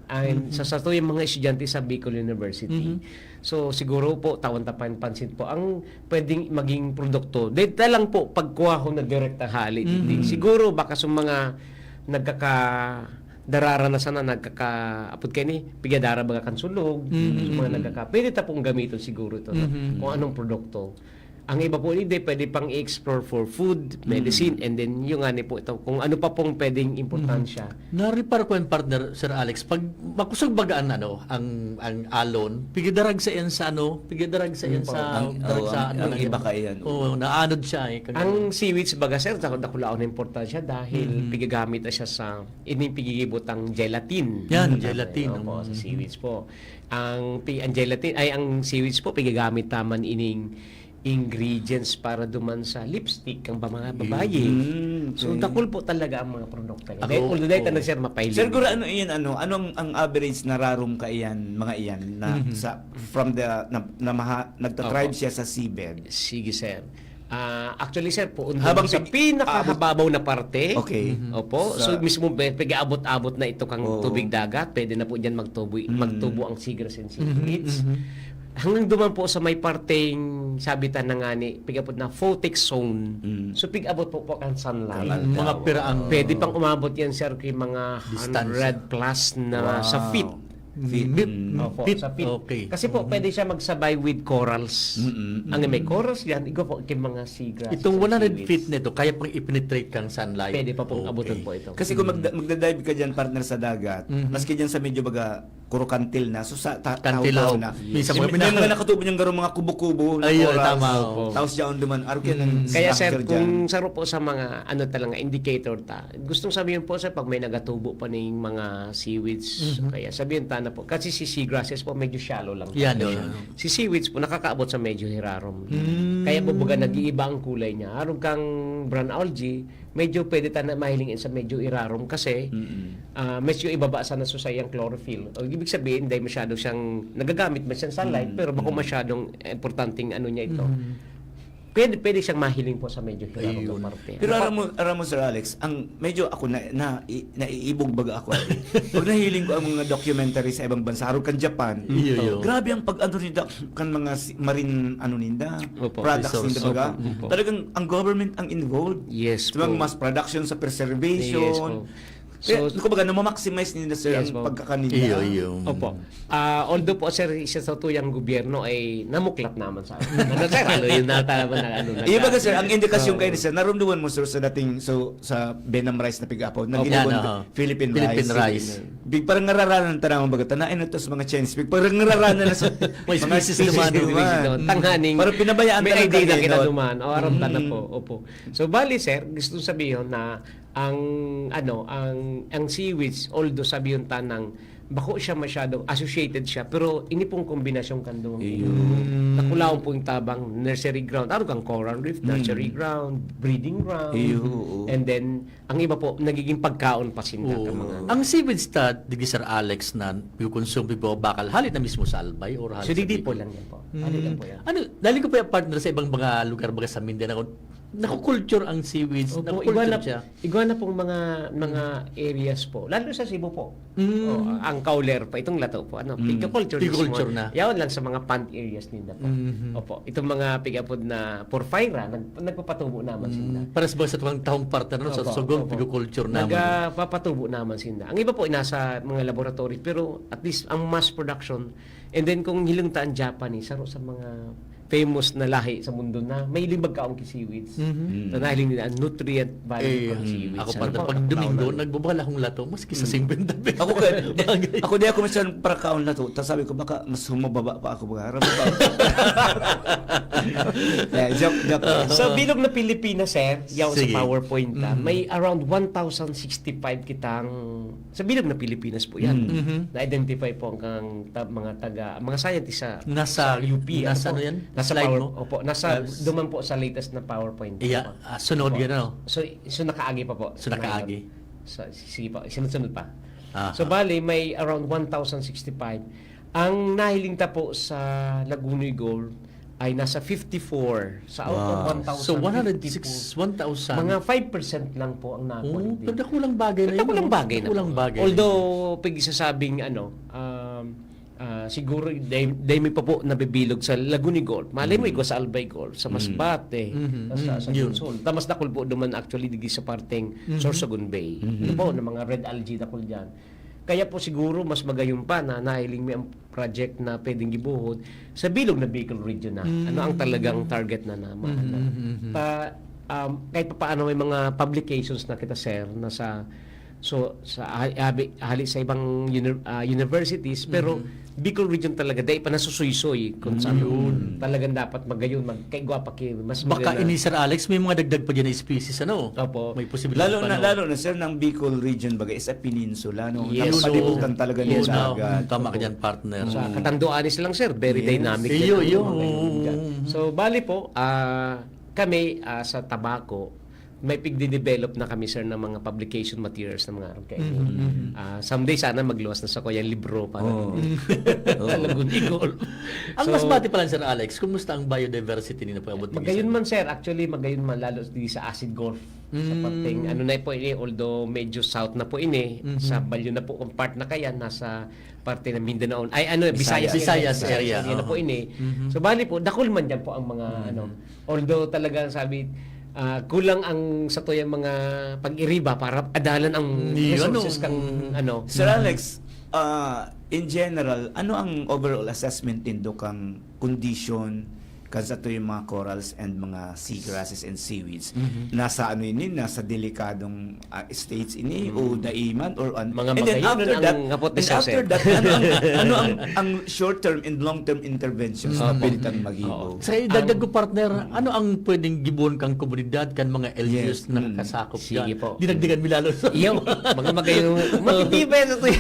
E: Sa yung mga estudyante sa Bicol University. So, siguro po, tawan-tapan pansin po, ang pwedeng maging produkto. Dito lang po, pagkuha ko na direct na hali. Siguro, baka sa mga darara na sana apod kay ni pigadara baga kan sulog so mga pwede ta pong gamiton siguro ito kung anong produkto. Ang iba po hindi pwede pang i-explore for food, medicine, and then yung ani po ito kung ano pa pong pwedeng importansya.
D: Naripar ko yung partner Sir Alex pag makusog bagaan ang alon pigidarag sa iyan sa pigidarag sa iyan sa
C: Ang iba ka yan.
D: Oo, naanod siya
E: Ang seaweeds baga sir, dakulaon na importansya dahil pigagamit na siya sa ining pigigibot ang gelatin.
D: Yan, gelatin.
E: Opo, sa seaweeds po. Ang gelatin ay ang seaweeds po pigagamit taman ining ingredients para duman sa lipstick ang mga babae. So dakul po talaga ang mga produkto. Although dahil tanong sir mapailing.
C: Sir, gura anong ang average na rarum ka iyan, mga iyan, na sa from the nagtatribe siya sa seabed?
E: Sige sir. Actually sir po
C: Habang
E: sa pinakahababaw na parte.
C: Okay.
E: Opo. So mismo pag-aabot-abot na ito kang tubig dagat, pwede na po diyan magtubo ang seagrass and seaweeds. Hanggang duman po sa may parteng sabitan na nga ni pigabot na photic zone. So pigabot po ang sunlight.
D: mga piraang
E: Pwede pang umabot yan sir kay mga
D: Distansya.
E: 100 plus na sa feet. Opo,
D: feet.
E: sa feet.
D: Okay.
E: Kasi po pwede siya magsabay with corals. Ang may corals yan, igo po kay mga seagrass.
D: Itong
E: and
D: 100
E: seaweeds.
D: feet nito kaya pang i-penetrate kang sunlight.
E: Pwede pa pong abutan po ito.
C: Kasi kung magdadive ka dyan, partner, sa dagat, maski dyan sa medyo baga kurukantil na, so sa
D: Kantilaw.
C: tao na.
D: Minsan
C: May
D: mo
C: mga nakatubo niyang garo mga kubo-kubo na
D: Ayun,
C: corals.
D: tama,
E: opo.
C: Tapos dyan duman, araw kaya ng
E: Kaya sir,
C: structure dyan.
E: kung saro po sa mga talaga indicator ta. Gustong sabihin po sir pag may nagatubo pa ning mga seaweeds. Kaya sabihin ta na po kasi si seagrasses po medyo shallow lang.
D: Yan,
E: Kaya
D: yan.
E: Si seaweeds po nakakaabot sa medyo hirarom. Kaya po baga nag-iiba ang kulay niya. Harong kang brown algae, medyo pwede ta na mahilingin sa medyo irarom kasi medyo ibaba sa nasusayang chlorophyll. O ibig sabihin dahil masyado siyang nagagamit man siyang sunlight pero bako masyadong importanteng niya ito. Pwede siyang mahiling po sa medyo hilarong na parte.
C: Pero alam mo, Sir Alex, ang medyo ako naiibog baga ako. Pag nahiling ko ang mga documentary sa ibang bansa, harap kan Japan,
D: Iyo.
C: grabe ang pag nila kan mga marine ninda,
E: Opo,
C: products
D: resource.
C: ninda baga.
E: Opo.
C: Talagang ang government ang involved.
E: Yes
C: Sa mga
E: po.
C: mass production sa
E: Yes
C: preservation.
E: po.
C: So, kumbaga, na-maximize nila sir
E: Yes,
C: ang
E: po.
C: pagkakanila.
D: Iyo.
E: Opo. Although po sir, isa sa tuyang gobyerno ay namuklat naman sa ano sir, ano yun na talaga na ano.
C: Iba sir, ang indikasyon kayo sir, narunduan mo sir sa dating sa Benam Rice na pigapo, na
D: Okay,
C: ginawang
D: ano,
C: Philippine
D: Philippine
C: Rice.
D: rice.
C: Big parang nararanan tanang baga tanain na to sa mga Chinese. Big parang nararanan na sa
D: May
C: mga
D: species naman,
E: Tanghaning
C: Parang pinabayaan
E: may
C: talaga
E: idea na
C: kayo,
E: kita
C: no?
E: duman. O aram na po. Opo. So bali sir, gusto sabihin na ang seaweeds, although sabihin tanang bako siya masyadong associated siya, pero ini pong kombinasyon kandong nakulaw po yung tabang nursery ground, ano kang coral reef, nursery ground, breeding ground, and then ang iba po nagiging pagkaon pa sinda
D: Oo.
E: ka mga
D: Ang seaweed stud, di Sir Alex, na consume po bakal, halit na mismo sa Albay or halit
E: so
D: sa
E: didi
D: Bicol?
E: po lang yan po. Ano lang po yan.
D: Ano, dahil ko pa yung partner sa ibang mga lugar baga sa Mindanao, nakukulture ang seaweeds,
E: Opo,
D: nakukulture siya.
E: iguana pong mga areas po. Lalo sa Cebu po. Ang Kauler pa, itong lato po. Pigaculture.
D: Pigaculture
E: mismo.
D: na.
E: Yawan lang sa mga pond areas nila po. Opo, itong mga pigapod na porphyra, nagpapatubo naman sila.
D: Para sa tuwang taong partner, no? Sa
E: Opo,
D: Sugong,
E: opo.
D: pigaculture naman.
E: Nagpapatubo naman sila. Ang iba po nasa mga laboratory, pero at least ang mass production, and then kung hilungtaan Japanese, saro sa mga famous na lahi sa mundo na may limbag kaong seaweeds. So nahiling nila ang nutrient value ng seaweeds.
D: Ako
E: Ano
D: partner,
E: po?
D: pag Domingo, nagbabala akong lato, maski sa 50 pesos.
C: Ako ako di ako minsan para kaon na to. Tapos sabi ko baka mas humababa pa ako baga. Harap ba? Joke.
E: So bilog na Pilipinas sir, yaw sa
D: Sige.
E: PowerPoint may around 1,065 kitang sa bilog na Pilipinas po yan. Na-identify po ang mga scientists sa
D: Nasa
E: UP.
D: nasa
E: po?
D: ano yan?
E: Nasa
D: Slide
E: power,
D: mo?
E: opo, nasa duman po sa latest na PowerPoint.
D: Iya,
E: Opo.
D: sunod
E: Opo.
D: yan, ano?
E: So nakaagi pa po.
D: So, nakaagi.
E: So, sige pa, sunod-sunod pa.
D: Aha.
E: So bali may around 1,065. Ang nahiling po sa Lagunoy Gold ay nasa 54 sa out of 1,000.
D: So,
E: 1,000.
D: 106, 1,000.
E: Mga 5% lang po ang nakuha.
D: Oh, pero nakulang bagay na yun.
E: Nakulang bagay na.
D: Nakulang
E: po.
D: bagay.
E: Although, pag isasabing siguro dahil pa po nabibilog sa Laguni Gold. Malay mo ikaw sa Albay Gold, sa Masbate, sa
D: Yun.
E: Consol. Tamas dakol po duman actually digi sa parteng Sorsogon Bay. Ito po ng mga red algae dakol diyan. Kaya po siguro mas magayon pa na nahiling may ang project na pwedeng gibuhod sa bilog na Bicol region na. Ano ang talagang target na naman. Kahit pa paano may mga publications na kita sir na sa hali sa ibang universities pero Bicol region talaga dahil pa nasusuy-suy kung saan talagang dapat magayon magkaigwa pa mas
D: Baka
E: maganda.
D: ini Sir Alex, may mga dagdag pa dyan na species, ano?
E: Opo.
D: May posibilidad
C: Lalo
D: pa, no?
C: na sir ng Bicol region baga is a peninsula no.
E: Yes.
C: Napalibutan talaga niya
D: Yun,
C: sa
D: no?
C: agad.
D: Tama ka dyan, partner.
E: Sa Katanduanes lang sir, very
C: Yes.
E: dynamic.
D: Iyo,
E: yan.
D: iyo.
E: Mga ganyan. So bali po, kami sa Tabaco, may pigde-develop na kami sir ng mga publication materials ng mga someday sana magluwas na sa ko yung libro para Laguni Gold.
D: Ang Masbate pa lang, Sir Alex, kumusta ang biodiversity nila po abot?
E: Magayon man sir, actually magayon man lalo di sa acid golf. Sa parting ano na po ini, although medyo south na po ini, sa Balyo na po kung part na kaya nasa parte ng Mindanao. Ay ano,
D: Visayas area.
E: Yan na po ini. So bali po, dakol man diyan po ang mga although talagang sabi kulang ang sa tuyang mga pag-iriba para adalan ang resources kang
C: Sir Alex, in general, ano ang overall assessment nindo kang condition kasi ito yung mga corals and mga seagrasses and seaweeds nasa ano ini, nasa delikadong states ini o daiman or
E: Mga
C: and then
E: magayon
C: after
E: ang
C: that,
E: hypothesis,
C: and after
E: eh.
C: that ano ang short term and long term interventions na pwede tayong mag-ibo?
D: Sa dagdag ko, partner, ano ang pwedeng gibon kang komunidad kan mga LGUs
C: Yes.
D: na nakasakop
E: Sige
D: dyan?
E: po.
D: Dinagdagan mi lalo sa...
E: Iyo, mga magayon. Matitibay sa tuyo.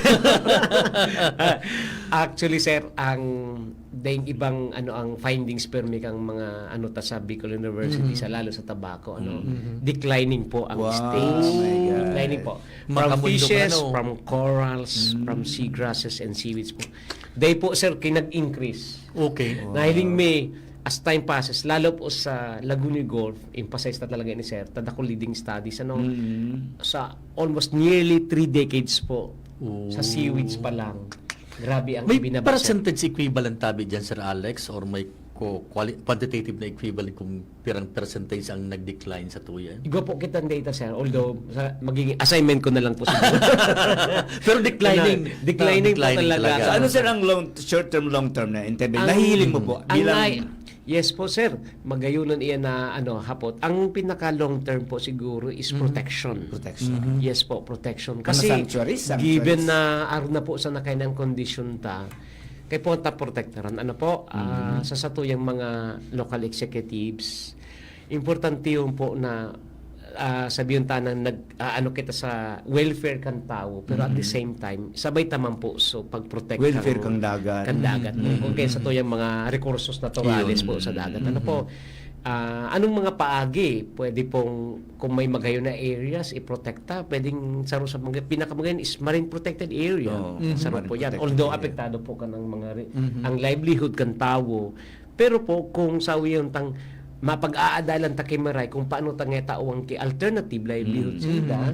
E: Actually, sir, ang dahil ibang ang findings per kang mga ta sa Bicol University sa lalo sa Tabaco declining po ang
C: Wow,
E: stage.
C: my God.
E: Declining po. From
D: Makamundo
E: fishes,
D: ka, no?
E: from corals, from seagrasses and seaweeds po. Dahil po sir kinag-increase.
D: Okay.
E: Nahiling may as time passes, lalo po sa Laguna Golf, emphasize na talaga ni Sir, tadako leading studies, sa almost nearly 3 decades po, sa seaweeds pa lang. Grabe ang
D: May
E: binaba, Sir.
D: percentage equivalent tabi dyan, Sir Alex, or may ko quantitative na equivalent kung pirang percentage ang nag-decline sa tuya?
E: Igo po kitang data, sir. Although, magiging assignment ko na lang po siguro.
D: Pero declining.
E: Declining po talaga.
C: So, ano sir ang short term, long term na intervention? Nahihiling mo po
E: Yes po, sir. Magayunon iyan na hapot. Ang pinaka long term po siguro is protection.
C: protection.
E: Yes po, protection.
C: Ano,
E: Kasi
C: sanctuaries?
E: given na araw na po sa nakainang condition ta, kay po ta protectoran. Ano po, sa satuyang mga local executives, importante yung po na sabihin ta na ano kita sa welfare kan tao, pero at the same time, sabay taman po so pag-protect
C: Welfare kang dagat.
E: Kan dagat. Okay, sa tuyang mga recursos naturales po sa dagat. Ano po, anong mga paagi pwede pong kung may magayon na areas iprotekta, pwedeng saro sa mga pinakamagayon is marine protected area. Saro po yan.
C: Protected
E: Although
C: area.
E: apektado po ka ng mga ang livelihood kan tao. Pero po kung sa yung tang mapag-aadalan ta kay Maray kung paano ta nga tao ang alternative livelihood sila.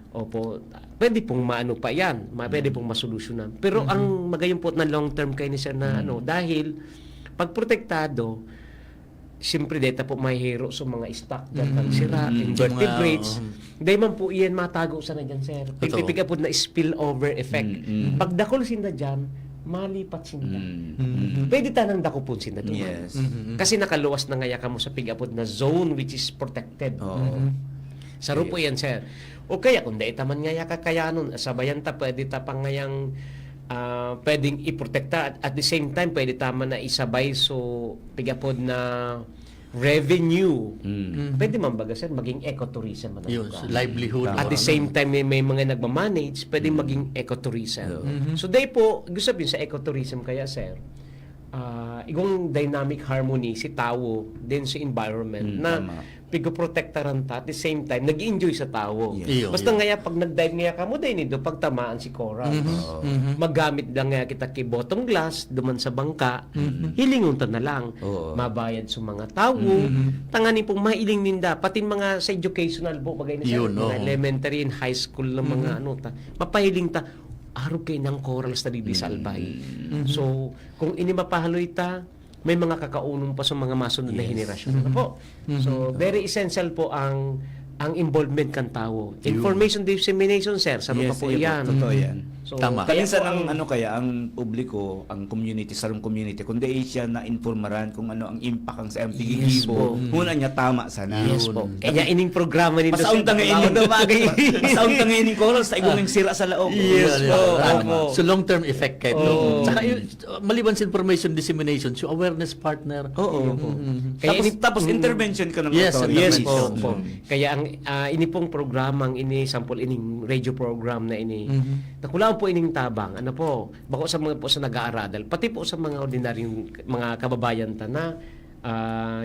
E: Opo, pwede pong maano pa yan, pwede pong masolusyonan. Pero ang magayon po na long term kay ni sir na dahil pag protektado, siyempre data po may hero sa mga stock dyan kang sira, invertebrates. Dahil man po iyan matago sa na dyan, sir. Pipiga po na spillover effect. Pag dakol sinda dyan, malipat sinda. Pwede tanang dako po sinda doon.
C: Yes.
E: Kasi nakaluwas na ngaya ka mo sa pigapod na zone which is protected. Saro po yan, sir. O kaya kung dahil taman ngaya ka kaya nun, sabayan ta, pwede ta pang ngayang pwedeng iprotekta at the same time pwede tama na isabay so pigapod na revenue. Pwede man baga sir maging ecotourism man ang
D: Yun,
E: lugar.
D: livelihood.
E: At the same time may mga nagmamanage pwedeng maging ecotourism. So dahil po gusto sabihin sa ecotourism kaya sir igong dynamic harmony si tao din sa environment na pigoprotektaran ta at the same time nag-enjoy sa tao.
D: Yes.
E: Basta ngaya pag nag-dive ngaya ka mo din ito pag tamaan si coral. Maggamit lang ngaya kita kay bottom glass duman sa bangka. Hilingon ta na lang. Mabayad sa mga tao. Tangani pong mailing ninda pati mga sa educational po bagay na sa
D: Yun,
E: mga elementary and high school ng mga ano ta. Mapahiling ta araw kay ng corals na didisalbay. So, kung ini mapahaloy ta, may mga kakaunon pa sa mga masunod na henerasyon. Ano po? So, very essential po ang involvement kan tao. Information dissemination, sir. Sa pa po yan.
C: Totoo yan.
E: So,
D: Tama.
E: kaya
C: Minsan
E: po
C: ang ang publiko, ang community, sarong community, kung di siya na informaran kung ano ang impact ang sa
E: Yes
C: MPG
E: po.
C: muna niya tama sana.
E: Yes po. Kaya ining programa nito.
C: Pasaunta nga ining pasaunta nga ining corals sa igong sira sa laog.
E: Yes po.
C: Tama.
D: So long-term effect kayo.
E: Oo.
D: Saka maliban sa information dissemination, so awareness partner.
C: Oo.
E: Kaya
C: Tapos intervention ka ng
D: Yes,
C: authority.
E: Yes
C: Intervention.
E: po. Kaya ang ini pong programang ini sample ining radio program na ini. Nakulaan po ining tabang. Ano po? Bako sa mga po sa nag-aaradal, pati po sa mga ordinaryong mga kababayan ta na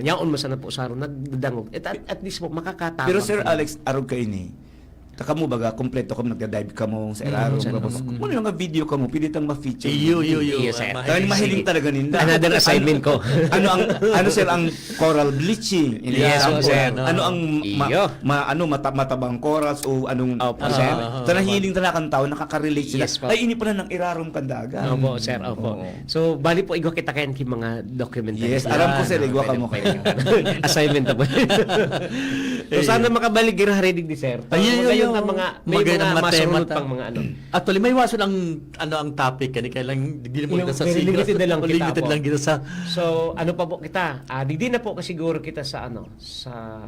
E: yaon mo sana po saro nagdangog. At least po makakatabang.
C: Pero Sir Alex, arog ka ini. Kamo baga, kompleto kamo nagda-dive kamo sa eraro. Kung ano nga video kamo, pilitang ma-feature.
E: Yes, sir.
C: Dahil mahiling talaga ninda.
E: Another assignment ko.
C: ano sir ang coral bleaching?
E: Yes,
C: Example.
E: sir.
C: Ano ang
E: Iyo.
C: matabang corals o anong
E: Opo, sir.
C: nahiling talaga ang tao nakaka-relate sila.
E: Yes, po.
C: Ay ini pala ng irarom kandaga.
E: Opo, sir. Opo. So, bali po, igwa kita kayan ki mga documentary.
C: Yes, alam ko sir, igwa ka mo kayo.
E: Assignment na po. So, sana makabalik gira ready di sir. Ngayon ang mga may mga masunod pang mga ano.
D: Actually, may waso lang ang topic kani kailang di mo
E: Yung
D: sa
E: very limited na lang kita
D: limited
E: po.
D: lang kita sa
E: So, ano pa po kita? Di na po kasiguro kita sa sa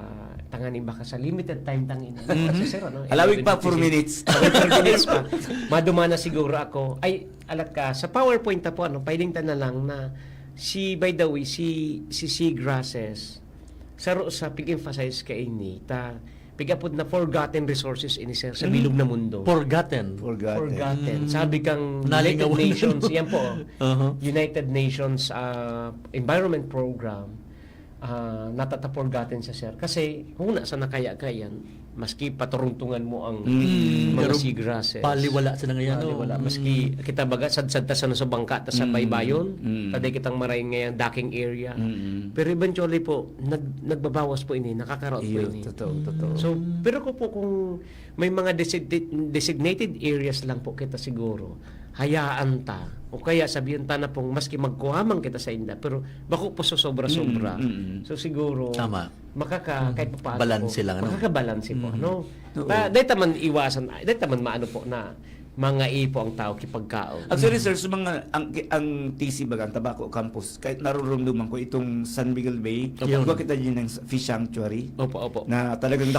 E: tanganin baka sa limited time tangin. Kasi sir, ano?
C: Alawig pa 4 minutes.
E: 4 minutes pa. Maduma na siguro ako. Ay, alat ka. Sa PowerPoint na po, pailing ta na lang na by the way, si seagrasses, sa pig-emphasize ka ini, pigapod na forgotten resources ini sir, sa bilog na mundo.
D: forgotten.
E: Forgotten. Sabi kang United
D: Nalingawan.
E: Nations, yan po, United Nations Environment Program, natata-forgotten sa sir. Kasi, huna sa nakaya-kayan, maski paturuntungan mo ang mga
D: Pero
E: seagrasses.
D: Paliwala sila ngayon.
E: Wala. Maski kita baga, sad-sad ta sa bangka, ta sa baybayon, taday kitang marayin ngayon, docking area. Pero eventually po, nagbabawas po ini, nakakaroon po ini.
C: Totoo.
E: So, pero ko po kung may mga designated areas lang po kita siguro, hayaan ta o kaya sabihin ta na pong maski magkuhamang kita sa inda pero bako po so sobra-sobra. So siguro
D: Tama.
E: kahit pa paano
D: Balanse
E: po,
D: lang, ano?
E: makakabalanse po ano.
C: Oo.
E: Dahil taman iwasan, dahil taman maano po na mga ipo ang tao kipagkao.
C: Actually sir, sa mga ang TC Bagang Tabaco Campus, kahit narurumduman ko itong San Miguel Bay,
D: Yun.
C: ko kita din ng fish sanctuary
E: Opo.
C: na talagang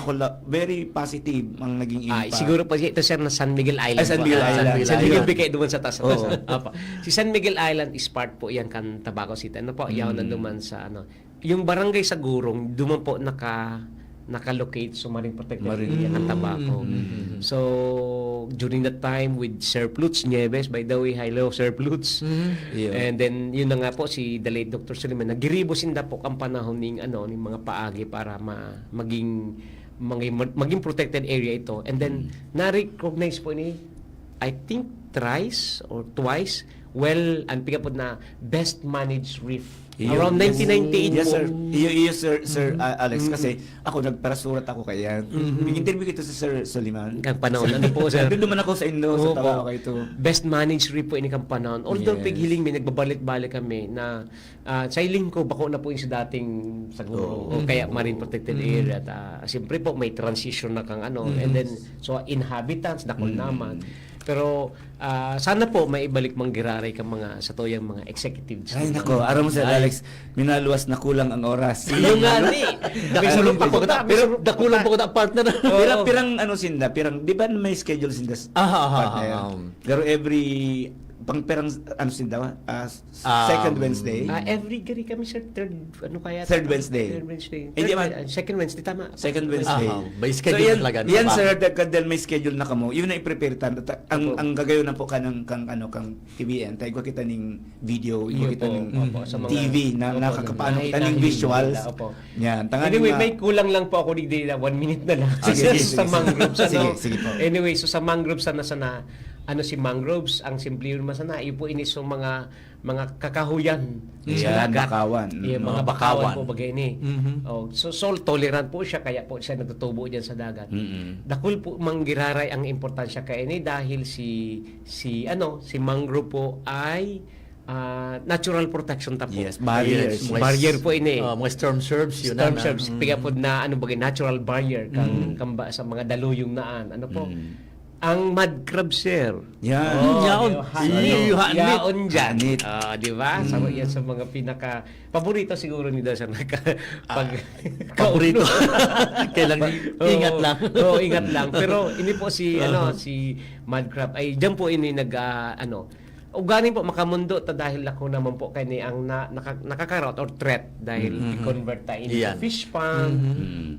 C: very positive ang naging
E: Ay,
C: impact.
E: siguro po ito sir na San Miguel Island.
C: San
E: po.
C: Miguel Island.
E: San Miguel
C: Ayun.
E: Bay kayo duman sa taas.
C: Oo.
E: Apa. Si San Miguel Island is part po yan kan Tabaco City. Ano po? Yaw nanduman sa ano. Yung barangay sa Gurong, duman po nakalocate sa Marine Protected Area ng Tabaco. So, during that time with Sir Plutz Nieves, by the way, hello Sir Plutz.
C: Yeah.
E: And then, yun na nga po, si the late Dr. Suleiman, nagiribosin na po ang panahon ng mga paagi para maging protected area ito. And then, na-recognize po ni, I think, thrice or twice, ang pigapod na best managed reef. Around 1998
C: Yes
E: po.
C: sir. Iyo sir Alex kasi ako nagparasurat ako kaya. Interview kita sa Sir Soliman.
E: Ang panahon ano po sir.
C: Doon naman ako sa Indo sa
E: Opo.
C: Tabaco ito.
E: Best managed reef po ini kang panahon. Although
C: Yes.
E: pighiling may nagbabalik-balik kami na sa iling ko bako na po yung sa dating siguro o kaya marine protected area at siyempre po may transition na kang ano and then so inhabitants dakol naman. Pero sana po may ibalik manggiraray ka mga sa toyang mga executives.
C: Ay nako, aram mo Sir Alex, minaluwas na kulang ang oras.
E: Yung nga ni. Dakulang pa ko ta. Pero dakulang pa ko ta partner.
C: Pirang ano sinda, pirang di ba may schedule sinda? Partner? Pero every perang ano sinda second Wednesday.
E: Every gari kami sir third
C: Third Wednesday.
E: Third Wednesday.
C: Hindi man.
E: Second Wednesday tama.
C: Second Wednesday.
D: By schedule talaga, no?
C: Yan sir, dahil may schedule na kamo. Yun na i-prepare ta. Ang gagayon na po ka ng kang TVN. Tayo kita ning video,
E: Iyo
C: kita
E: po,
C: ning
E: opo, sa mga-
C: TV na
E: opo,
C: nakakapaano
E: nakita
C: kita ning
E: nila,
C: visuals.
E: opo.
C: Yan, tanga
E: Anyway, may kulang lang po ako digdi na 1 minute na lang.
C: Sige,
E: sa
C: sige,
E: mangroves
C: sige.
E: ano.
C: Sige po.
E: Anyway, so sa mangroves sana si mangroves ang simple yun masana iyo po ini so mga kakahuyan
C: Yan, bakawan.
E: Yeah, mga
D: bakawan.
E: bakawan po bagay ni. Oh, so salt tolerant po siya kaya po siya natutubo diyan sa dagat. Dakul po manggiraray ang importansya kay ini dahil si mangrove po ay natural protection ta po.
C: Yes, barriers.
D: Yes,
E: Barrier po ini.
D: Mga storm surge yun.
E: Storm surge piga po na natural barrier kang sa mga daluyong naan. Ano po? Ang mud crab sir.
C: Yan.
D: Yaon.
E: Yaon dyan.
C: Hanit.
E: Di ba? So, yan sa mga pinaka paborito siguro ni Dasa pag
D: Paborito. Kailang ingat lang.
E: Oo, ingat lang. Pero ini po si mud crab ay diyan po ini uganin po makamundo ta dahil ako naman po kay ni ang nakakarout or threat dahil i-convert ta into
D: Yan.
E: fish pond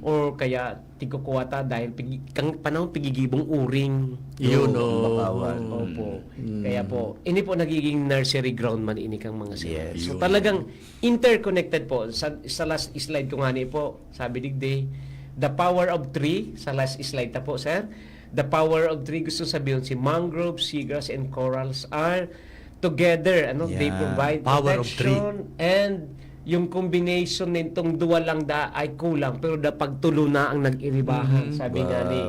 E: or kaya tigukuha ta dahil kang panahon pigigibong uring.
D: Yun,
C: bakawan.
E: Opo. Kaya po, ini po nagiging nursery ground man ini kang mga sir.
C: Yes.
E: So talagang interconnected po. Sa last slide ko nga ni po, sabi digday, the power of tree, sa last slide ta po, sir. The power of tree, gusto sabihin, si mangroves, seagrass, and corals are together. They
C: Yeah.
E: provide
D: Power of
E: protection and yung combination nitong duwa lang ay kulang pero pagtulo na ang nag-iribahan. Sabi nga ni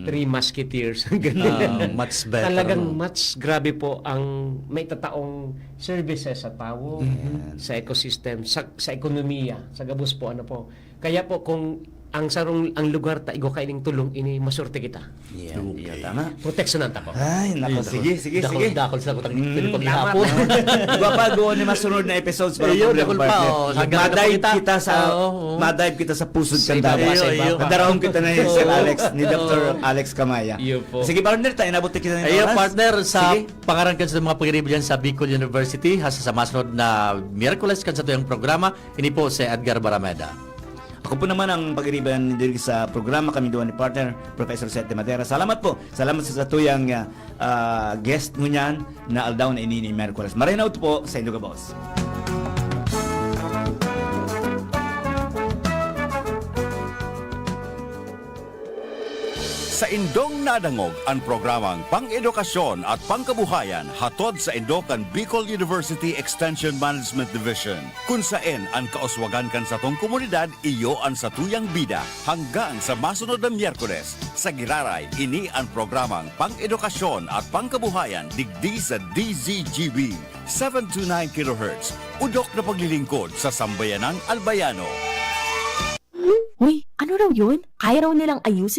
E: Three Musketeers. Ganun.
D: Much better.
E: Talagang much grabe po ang may tataong services sa tao, sa ecosystem, sa ekonomiya, sa gabos po Kaya po kung ang lugar ta igo kaining tulong ini masurte kita.
C: Yan, tama.
E: Proteksyonan ta po.
C: Ay, nako, sige.
D: Dakol sa kutang telepon
E: Tama,
D: hapon.
C: Guwapa doon ni masunod na episodes para
D: Ayun,
C: problema
D: dakol pa,
C: partner.
D: hanggang
C: Madive
D: na po
C: kita sa
D: Oo.
C: madive kita sa pusod
E: Sa
C: kanta.
E: iba pa, sa iba pa.
C: Kadarahon kita na ni Sir Alex, ni Dr. Alex Kamaya.
E: Iyo po.
C: Sige partner, tayo nabuti kita ng
D: Ayun,
C: oras.
D: partner, sa
C: Sige.
D: pangarangkan sa mga pagiribo dyan sa Bicol University, hasa sa masunod na Miyerkules kan sa tuyang programa, ini po si Edgar Barameda.
C: Ako po naman ang pag-iriban diri sa programa kami doon ni partner Professor Seth de Madera. Salamat po. Salamat sa tuyang guest mo niyan na aldaw na inini Merkules. Marinaw po sa Induga Boss.
B: Sa indong nadangog ang programang Pang-edukasyon at Pangkabuhayan hatod sa Indokan Bicol University Extension Management Division. Kung saan ang kauswagan kan sa tong komunidad iyo ang sa tuyang bida hanggang sa masunod na Miyerkules. Sa Giraray, ini ang programang Pang-edukasyon at Pangkabuhayan digdi sa DZGB 729 kHz. Udok na paglilingkod sa Sambayanang Albayano.
F: Uy, ano raw yun? Kaya raw nilang ayusin